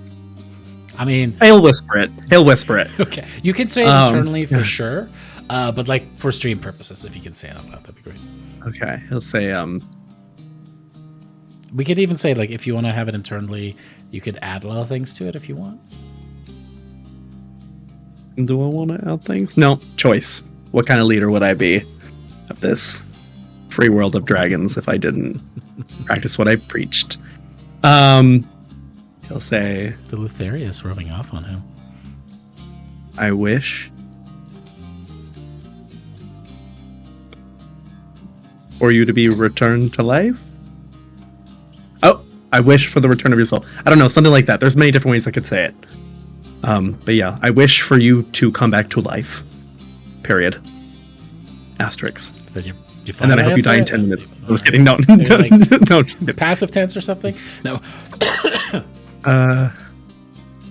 I mean, He'll whisper it. Okay, you can say it internally for sure, but like for stream purposes, if you can say it out loud, that'd be great. Okay, he'll say, We could even say, like, if you want to have it internally, you could add a lot of things to it if you want. do I want to add things? No, choice. What kind of leader would I be of this free world of dragons if I didn't practice what I preached? He'll say, The Lutheria is rubbing off on him. I wish for you to be returned to life. Oh, I wish for the return of your soul. I don't know, something like that. There's many different ways I could say it. But yeah, I wish for you to come back to life. Period. Asterisk. Is that your And then I hope you die in 10 minutes. I was kidding. No, Like, no. passive tense or something? No.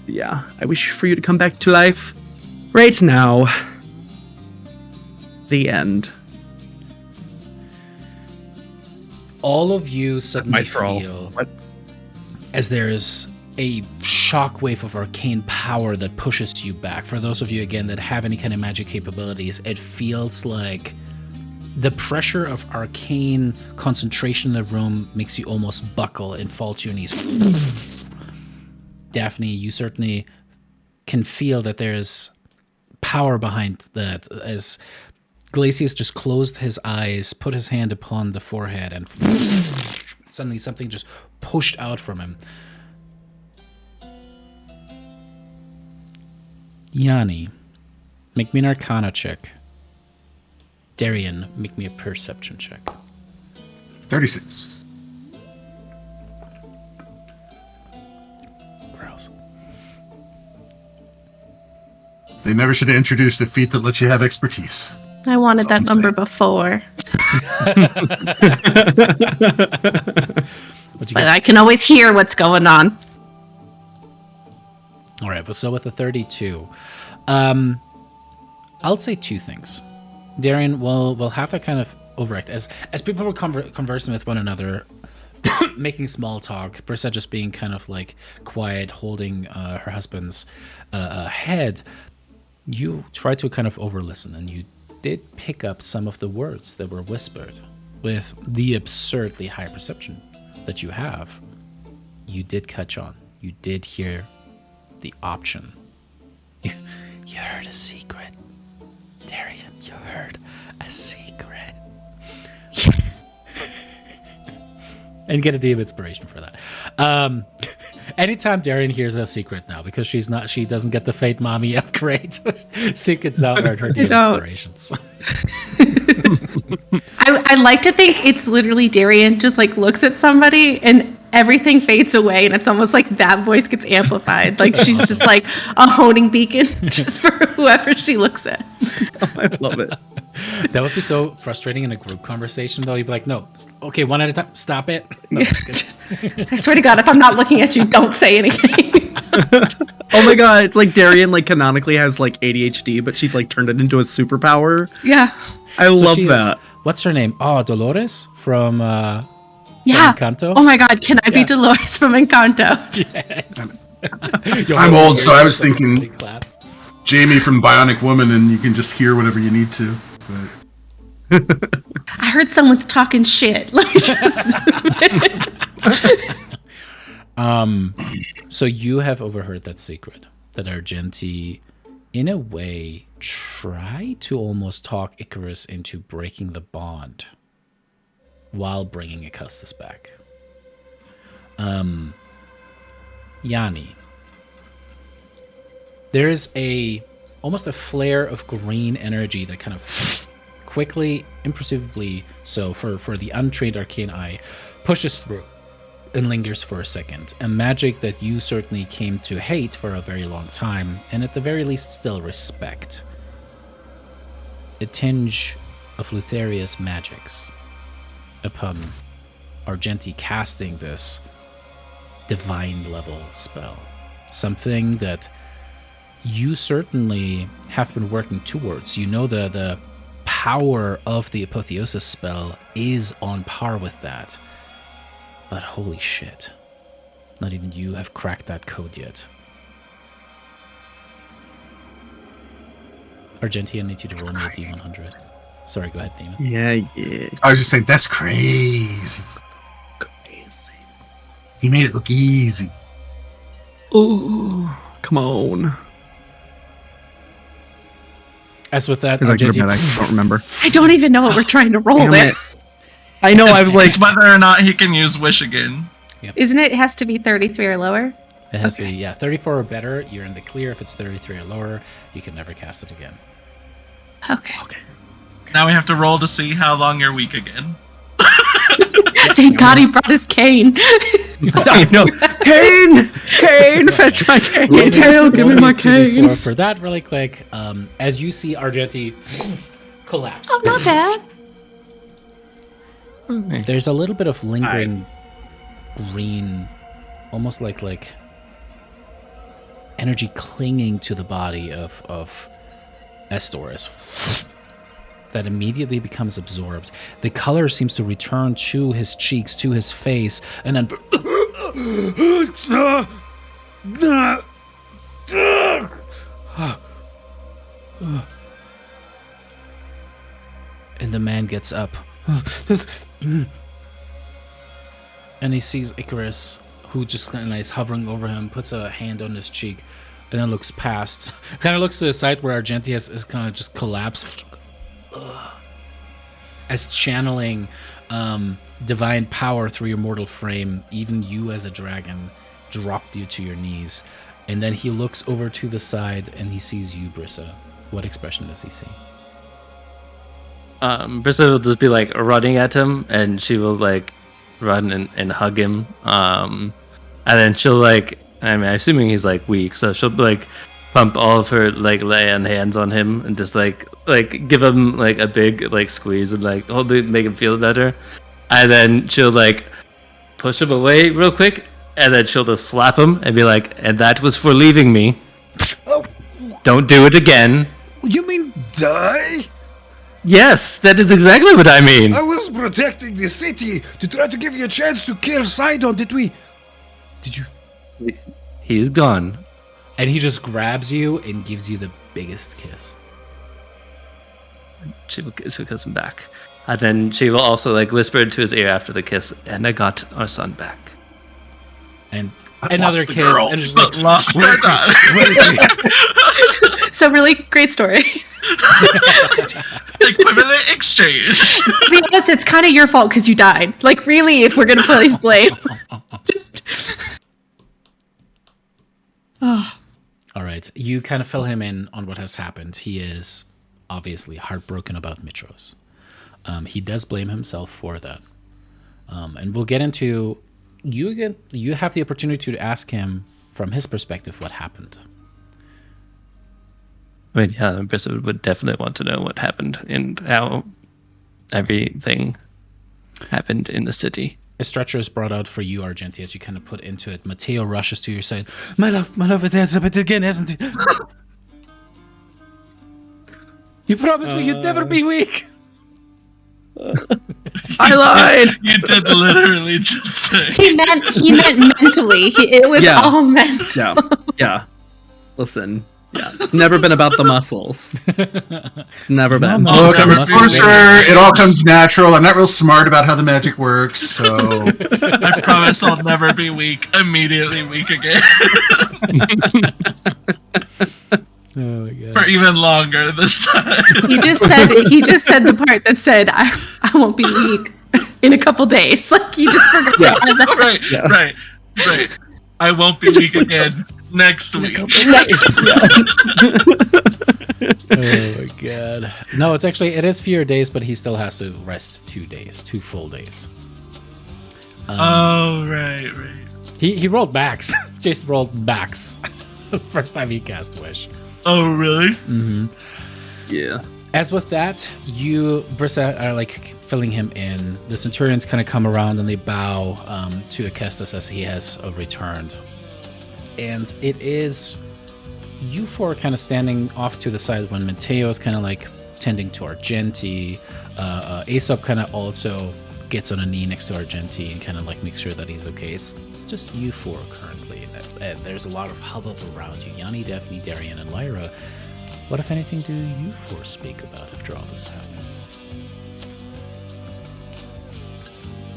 Yeah, I wish for you to come back to life right now. The end. All of you suddenly My thrall. feel What? as there's a shockwave of arcane power that pushes you back. For those of you, again, that have any kind of magic capabilities, it feels like the pressure of arcane concentration in the room makes you almost buckle and fall to your knees. Daphne, you certainly can feel that there's power behind that, as Glacius just closed his eyes, put his hand upon the forehead, and suddenly something just pushed out from him. Yanni, make me an Arcana check. Darian, make me a Perception check. 36. Gross. They never should have introduced a feat that lets you have expertise. I wanted that That's all I'm number before. What you But got? I can always hear what's going on. All right, but so with the 32, I'll say two things. Darian will have to kind of overact as people were conversing with one another, making small talk. Brissa just being kind of like quiet, holding her husband's head. You tried to kind of overlisten, and you did pick up some of the words that were whispered. With the absurdly high perception that you have, you did catch on. You did hear the option. You heard a secret. Darian, you heard a secret. And get a deep inspiration for that. Anytime Darian hears a secret now, because she doesn't get the Fate Mommy upgrade. Secrets now earn her deep inspirations. I like to think it's literally Darian just like looks at somebody and everything fades away, and it's almost like that voice gets amplified. Like she's just like a honing beacon just for whoever she looks at. Oh, I love it. That would be so frustrating in a group conversation, though. You'd be like, no, okay, one at a time. Stop it. No, I swear to God, if I'm not looking at you, don't say anything. Oh my god, it's like Darian like canonically has like ADHD, but she's like turned it into a superpower. Yeah. I love that. What's her name? Oh, Dolores from Yeah. Encanto? Oh my God, can I be Dolores from Encanto? Yes. I'm old, so I was thinking Claps. Jamie from Bionic Woman, and you can just hear whatever you need to. But I heard someone's talking shit. Like just So you have overheard that secret that Argenti, in a way, tried to almost talk Icarus into breaking the bond while bringing Augustus back. Yanni, there is almost a flare of green energy that kind of quickly, imperceptibly so for the untrained arcane eye, pushes through and lingers for a second. A magic that you certainly came to hate for a very long time, and at the very least still respect. A tinge of Lutheria's magics upon Argenti casting this divine level spell. Something that you certainly have been working towards. You know the power of the apotheosis spell is on par with that. But holy shit, not even you have cracked that code yet. Argentina needs you to roll me a D100. Sorry, go ahead, Damon. Yeah. I was just saying, that's crazy. He made it look easy. Oh, come on. As with that, Is that good or Argenti, bad? I don't remember. I don't even know what we're trying to roll Damn it. with. I know. I was like, It's whether or not he can use Wish again. Isn't it has to be 33 or lower? it has to be 34 or better. You're in the clear. If it's 33 or lower, you can never cast it again. Okay. Now we have to roll to see how long you're weak again. Thank God he brought his cane. I know. Cane, fetch my cane. Roll Tail, give me my 2d4 cane. for that really quick. As you see Argenti collapse. Oh, not bad. There's a little bit of lingering green, almost like energy clinging to the body of Estoris that immediately becomes absorbed. The color seems to return to his cheeks, to his face, and then and the man gets up. And he sees Icarus, who just kind of is hovering over him, puts a hand on his cheek, and then looks past. Kind of looks to the side where Argenti is kind of just collapsed. As channeling divine power through your mortal frame, even you as a dragon dropped you to your knees. And then he looks over to the side and he sees you, Brissa. What expression does he see? Brissa will just be like running at him, and she will like run and hug him. And then she'll like, I'm assuming he's like weak, so she'll like pump all of her like lay on hands on him and just like give him like a big like squeeze and like hold it, make him feel better. And then she'll like push him away real quick, and then she'll just slap him and be like, "And that was for leaving me. Oh, Don't do it again." you mean die? Yes, that is exactly what I mean. I was protecting the city to try to give you a chance to kill Sidon. Did you? He's gone. And he just grabs you and gives you the biggest kiss. She'll kiss him back. And then she will also like whisper into his ear after the kiss, "And I got our son back." And I another lost the kiss, girl. and just But like, lost where is her. he? Where is he? So really great story. Equivalent exchange. Because it's kind of your fault because you died. Like, really, if we're gonna place blame. Oh, All right, you kind of fill him in on what has happened. He is obviously heartbroken about Mitros. He does blame himself for that, and we'll get into. You have the opportunity to ask him from his perspective what happened. I mean, yeah, Brissa would definitely want to know what happened and how everything happened in the city. A stretcher is brought out for you, Argenti, as you kind of put into it. Matteo rushes to your side. My love, it has happened again, hasn't it? You promised me you'd never be weak. I lied. You did literally just say. he meant mentally. It was Yeah. all mental. Yeah. Listen. Yeah. It's never been about the muscles. Never been. No, Look, I'm a Muscle sorcerer. It all comes natural. I'm not real smart about how the magic works, so I promise I'll never be weak. Immediately weak again. Oh my god. For even longer this time. He just said the part that said I won't be weak in a couple days. Like he just forgot. Yeah. to add that. Right. I won't be weak again next week. Oh my god. No, it is fewer days, but he still has to rest 2 days, 2 full days. Oh, right. He rolled backs. Jason rolled backs. First time he cast Wish. Oh, really? Mm-hmm. Yeah. As with that, you, Brissa, are like filling him in. The Centurions kind of come around and they bow to Acestus as he has returned. And it is you four kind of standing off to the side when Matteo is kind of like tending to Argenti. Aesop kind of also gets on a knee next to Argenti and kind of like makes sure that he's okay. It's just you four currently. There's a lot of hubbub around you. Yanni, Daphne, Darian, and Lyra. What, if anything, do you four speak about after all this happened?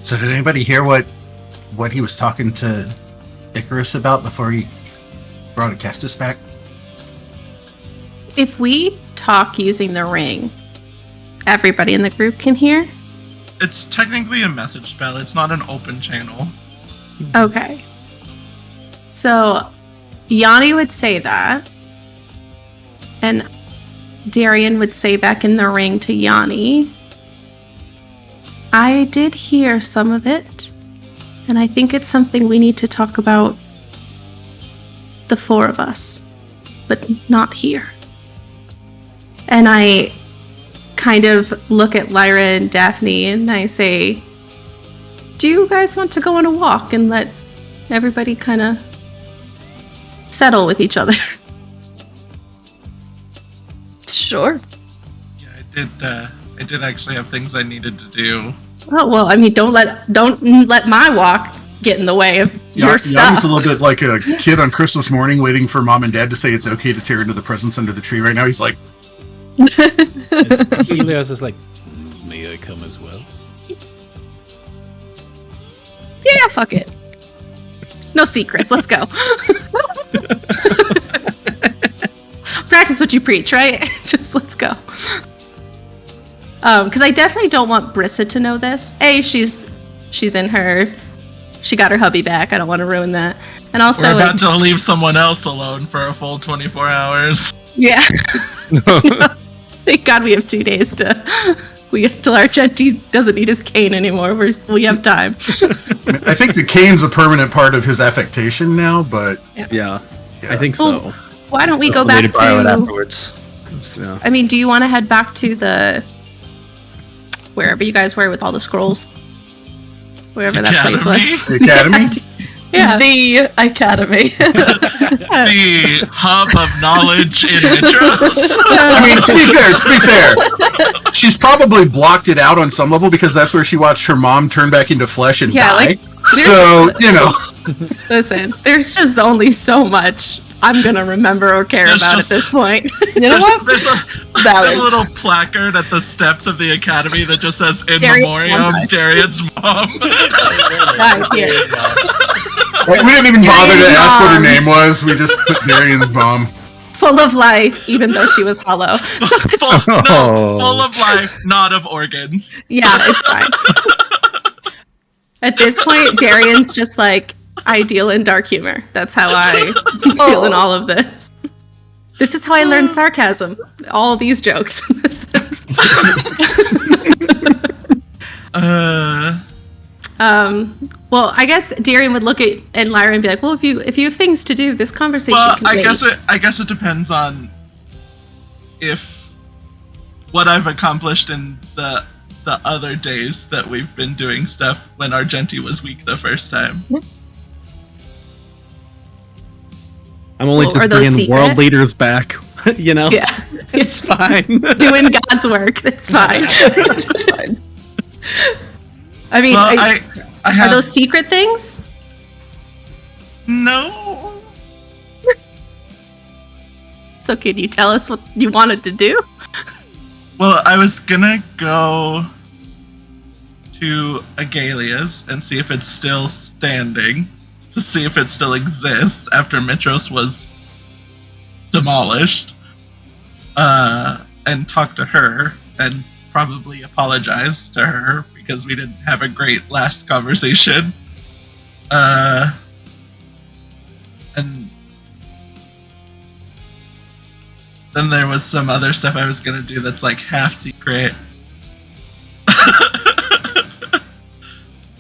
So did anybody hear what he was talking to Icarus about before he brought Acestus back? If we talk using the ring, everybody in the group can hear? It's technically a message spell. It's not an open channel. Okay. So, Yanni would say that. And Darian would say back in the ring to Yanni, I did hear some of it. And I think it's something we need to talk about, the four of us. But not here. And I kind of look at Lyra and Daphne and I say, do you guys want to go on a walk and let everybody kind of settle with each other? Sure. Yeah, I did actually have things I needed to do. Oh, well, I mean, don't let my walk get in the way of your Yanni's stuff. a little bit like a kid on Christmas morning waiting for mom and dad to say it's okay to tear into the presents under the tree. Right now he's like, Helios is like, may I come as well? Yeah, fuck it. No secrets. Let's go. Practice what you preach, right? Just let's go. Because I definitely don't want Brissa to know this. She's in her. She got her hubby back. I don't want to ruin that. And also, We're about to leave someone else alone for a full 24 hours. yeah. Thank God we have 2 days till Argenti doesn't need his cane anymore. We have time. I think the cane's a permanent part of his affectation now, but Yeah. I think so. Why don't we go Need back to borrow it to? afterwards. Yeah. I mean, do you want to head back to the wherever you guys were with all the scrolls? wherever that place was. The Academy? Yeah. The Academy. The hub of knowledge in Mitros. I mean, to be fair, she's probably blocked it out on some level because that's where she watched her mom turn back into flesh and die. Like, so, Listen, there's just only so much I'm gonna remember or care about at this point. You know what? There's a little placard at the steps of the academy that just says "In Darian's Memoriam, mom. Darian's mom." Right here. we didn't even bother to Darian's ask what her mom. name was. We just put Darian's mom. Full of life, even though she was hollow. So it's, Full of life, not of organs. yeah, it's fine. At this point, Darian's just like, I deal in dark humor. That's how I deal in all of this. This is how I learned sarcasm. All these jokes. Well, I guess Darian would look at Lyra and be like, "Well, if you have things to do, this conversation can wait." I guess it depends on if what I've accomplished in the other days that we've been doing stuff when Argenti was weak the first time. I'm only Well, just are those bringing secret? world leaders back. You know, Yeah, it's fine. doing God's work. That's fine. I mean, Well, I I are have those secret things? no. So can you tell us what you wanted to do? Well, I was gonna go to Agalia's and see if it's still standing, to see if it still exists after Mitros was demolished, and talk to her and probably apologize to her because we didn't have a great last conversation. And then there was some other stuff I was gonna do that's like half secret.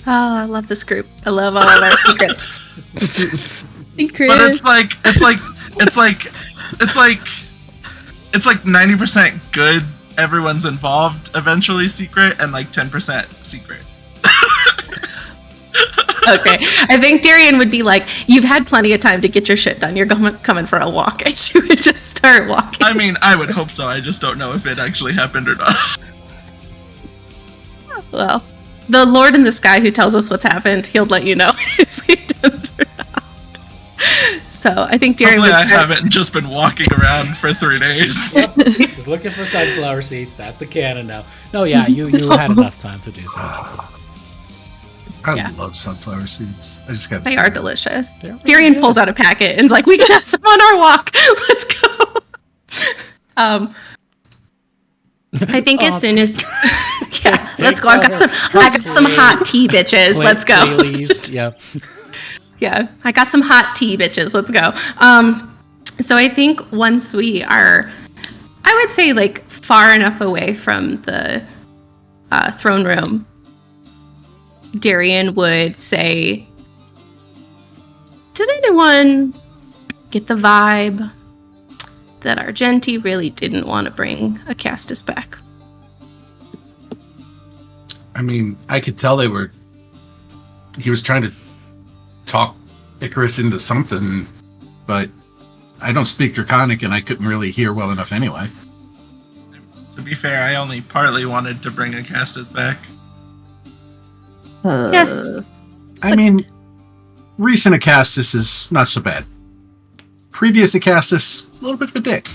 Oh, I love this group. I love all of our secrets. Secret. But it's like 90% good, everyone's involved, eventually secret, and like 10% secret. Okay, I think Darian would be like, "You've had plenty of time to get your shit done. You're coming for a walk," and she would just start walking. I mean, I would hope so. I just don't know if it actually happened or not. Well, the Lord in the sky who tells us what's happened, he'll let you know if we've done it or not. So I think Darian Hopefully would I start. haven't just been walking around for 3 days. Yep. Just looking for sunflower seeds. That's the canon now. No, yeah, you had enough time to do so. I Yeah. love sunflower seeds. I just got. They are delicious. They're really Darian good. pulls out a packet and is like, "We can have some on our walk. Let's go." I think as soon as yeah, let's go. I got some hot tea, bitches. Let's go. Please. Yeah. Yeah, I got some hot tea, bitches. Let's go. So I think once we are, I would say like far enough away from the throne room, Darian would say, "Did anyone get the vibe that Argenti really didn't want to bring Acastus back?" I mean, I could tell he was trying to talk Icarus into something, but I don't speak Draconic and I couldn't really hear well enough anyway. To be fair, I only partly wanted to bring Acastus back. Yes. I mean, recent Acastus is not so bad. Previous Acastus, a little bit of a dick.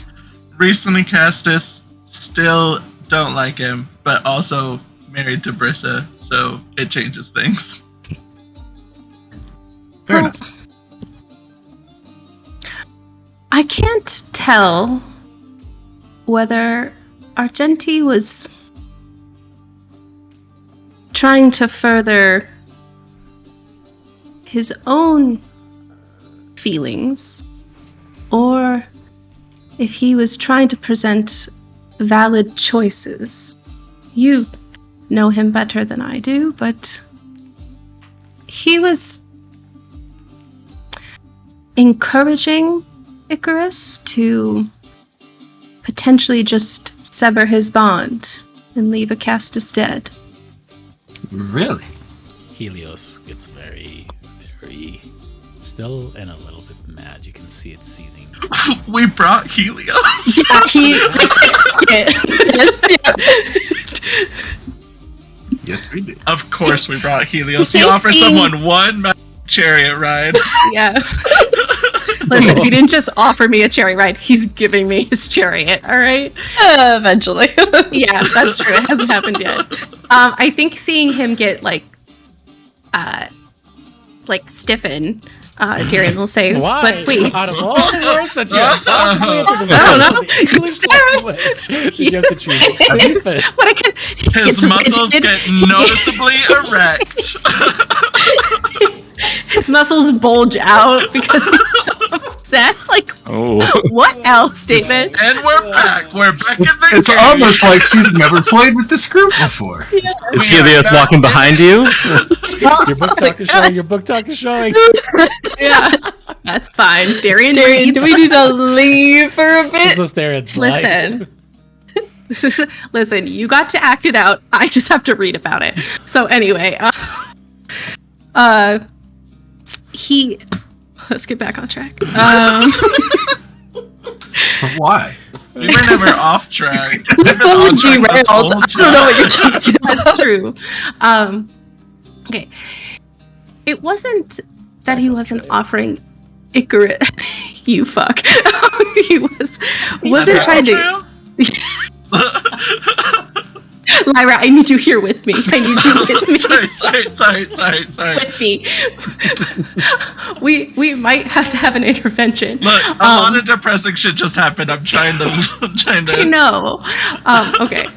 Recently Acastus, still don't like him, but also married to Brissa, so it changes things. Fair Well, enough. I can't tell whether Argenti was trying to further his own feelings or if he was trying to present valid choices. You know him better than I do, but he was encouraging Icarus to potentially just sever his bond and leave Acastus dead. Really? Helios gets very, very still and a little bit mad. You can see it seething. We brought Helios. Yeah, he Yes, we did. Of course, we brought Helios. He Thanks, offers Ian. someone one chariot ride. Yeah. Listen, he didn't just offer me a chariot ride. He's giving me his chariot. All right. Eventually. Yeah, that's true. It hasn't happened yet. I think seeing him get like stiffen, Darian will say, Why? "But wait, Out of all the words that you have possibly introduced, I don't know. you have to choose Stephen. what I can." His gets muscles rigid. get noticeably erect. His muscles bulge out because he's so upset. Like, Oh. what else, David? And we're back. We're back in the It's game. almost like she's never played with this group before. Is We are Helios back walking in behind it. you? Your book talk is showing. Your book talk is showing. Yeah, that's fine. Darian, Darian, do we reads. need to leave for a This bit? was Darren's life. Listen, you got to act it out. I just have to read about it. So anyway, let's get back on track. Why? We were never off track. We've been Totally on track this whole derailed. I don't know what you're talking about. That's true. Okay. It wasn't that he wasn't offering Icarus. You fuck. He wasn't trying to. Lyra, I need you here with me. I need you with me. Sorry. With me. We might have to have an intervention. Look, a lot of depressing shit just happened. I'm trying to. I know. Okay.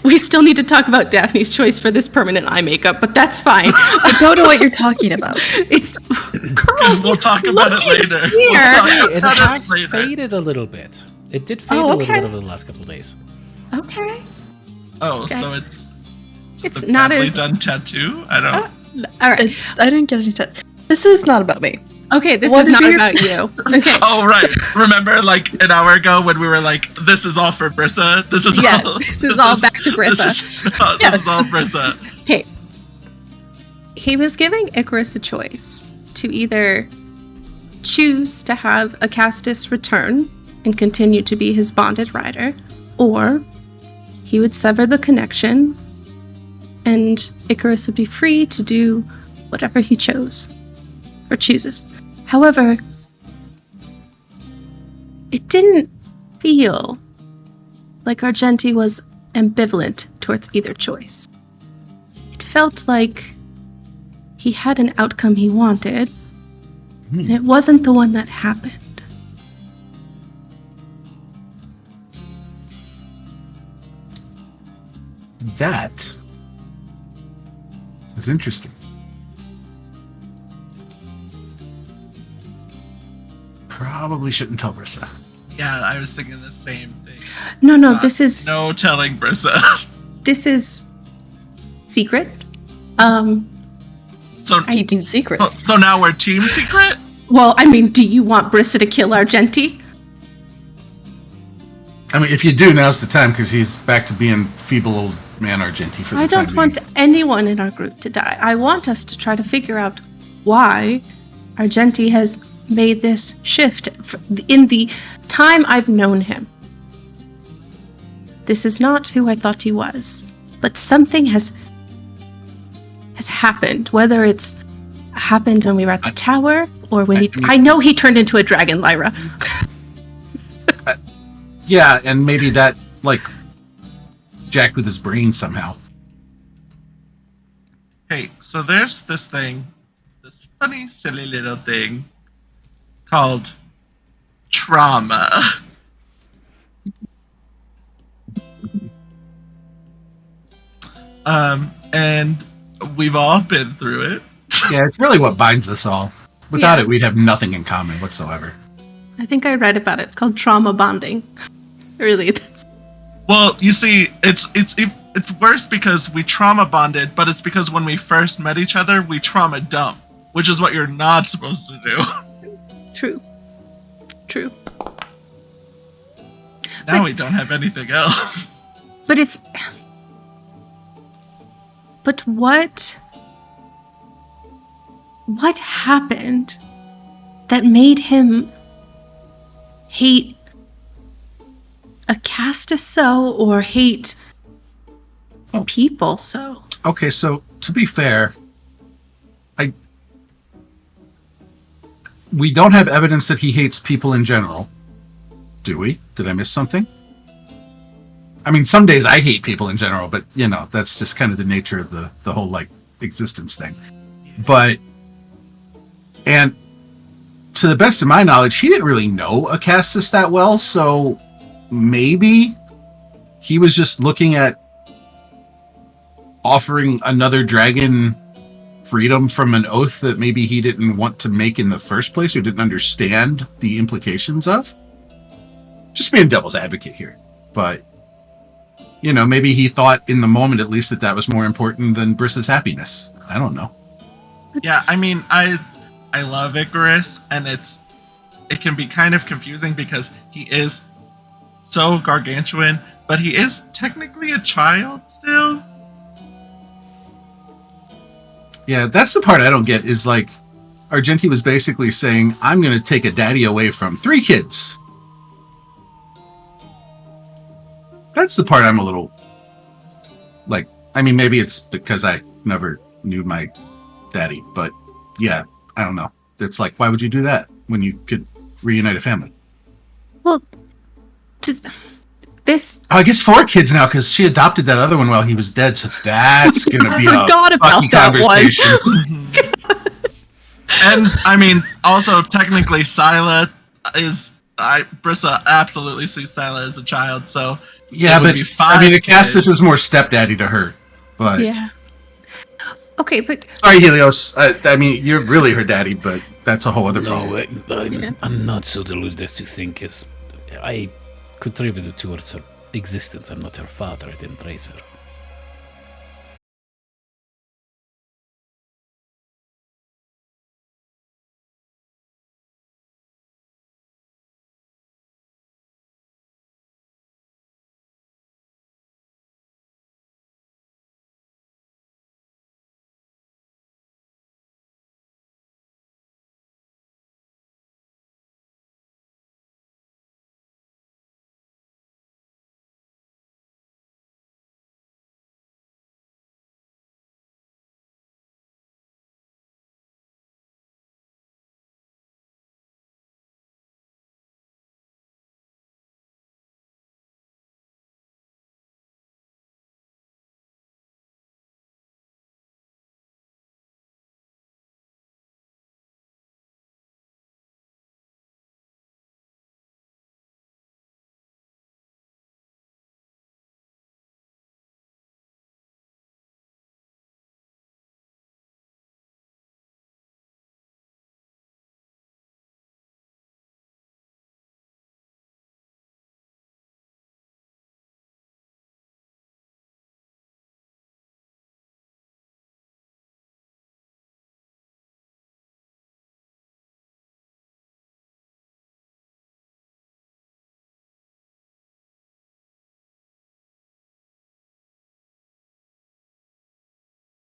We still need to talk about Daphne's choice for this permanent eye makeup, but that's fine. I don't know what you're talking about. It's girl. We'll talk about it later. Here. We'll It talk about has it later. faded a little bit. It did fade Oh, a little okay. bit over the last couple of days. Okay. Oh, Okay. so it's It's a not badly as done tattoo. I don't. all right. I didn't get any time. This is not about me. Okay, this What is did not you- about you. Okay. Oh right. Remember, like an hour ago when we were like, "This is all for Brissa. This is Yeah, all. this is all back to Brissa." This is all Brissa." Okay. He was giving Icarus a choice to either choose to have Acastus return and continue to be his bonded rider, or he would sever the connection and Icarus would be free to do whatever he chose or chooses. However, it didn't feel like Argenti was ambivalent towards either choice. It felt like he had an outcome he wanted, and it wasn't the one that happened. That is interesting. Probably shouldn't tell Brissa. Yeah, I was thinking the same thing. No, this is No telling Brissa. this is secret. So, Keeping secrets. so now we're team secret. Well, I mean, do you want Brissa to kill Argenti? I mean, if you do, now's the time because he's back to being feeble old man Argenti for the I time don't want being. anyone in our group to die. I want us to try to figure out why Argenti has made this shift in the time I've known him. This is not who I thought he was, but something has happened. Whether it's happened when we were at the tower or when I know he turned into a dragon, Lyra. Yeah, and maybe that, like, jacked with his brain somehow. Hey, so there's this thing, this funny, silly little thing called trauma. And we've all been through it. Yeah, it's really what binds us all. Without Yeah. it, we'd have nothing in common whatsoever. I think I read about it. It's called trauma bonding. Really, that's Well, you see, it's worse because we trauma bonded, but it's because when we first met each other, we trauma dumped, which is what you're not supposed to do. true. True. Now But- we don't have anything else. But what what happened that made him hate Acastus so, or hate people so? Okay, so to be fair, we don't have evidence that he hates people in general, do we? Did I miss something? I mean, some days I hate people in general, but you know, that's just kind of the nature of the whole like existence thing. But, and to the best of my knowledge, he didn't really know Acastus that well, so maybe he was just looking at offering another dragon freedom from an oath that maybe he didn't want to make in the first place or didn't understand the implications of. Just being devil's advocate here. But, you know, maybe he thought in the moment at least that was more important than Brissa's happiness. I don't know. Yeah, I mean, I love Icarus, and it can be kind of confusing because he is so gargantuan, but he is technically a child still. Yeah, that's the part I don't get, is like, Argenti was basically saying, I'm going to take a daddy away from 3 kids. That's the part I'm a little, like, I mean, maybe it's because I never knew my daddy, but yeah, I don't know. It's like, why would you do that when you could reunite a family? Well, just this. Oh, I guess 4 kids now because she adopted that other one while he was dead. So that's gonna be a forgot about fucking that one. conversation. And I mean, also technically, Scylla is. Brissa absolutely sees Scylla as a child, so Yeah, it would but be 5 I mean, Acastus kids. is more stepdaddy to her. But Yeah. Okay, but sorry, Helios. I mean, you're really her daddy, but that's a whole other problem. No, I'm not so deluded as to think, as I contributed towards her existence. I'm not her father. I didn't raise her.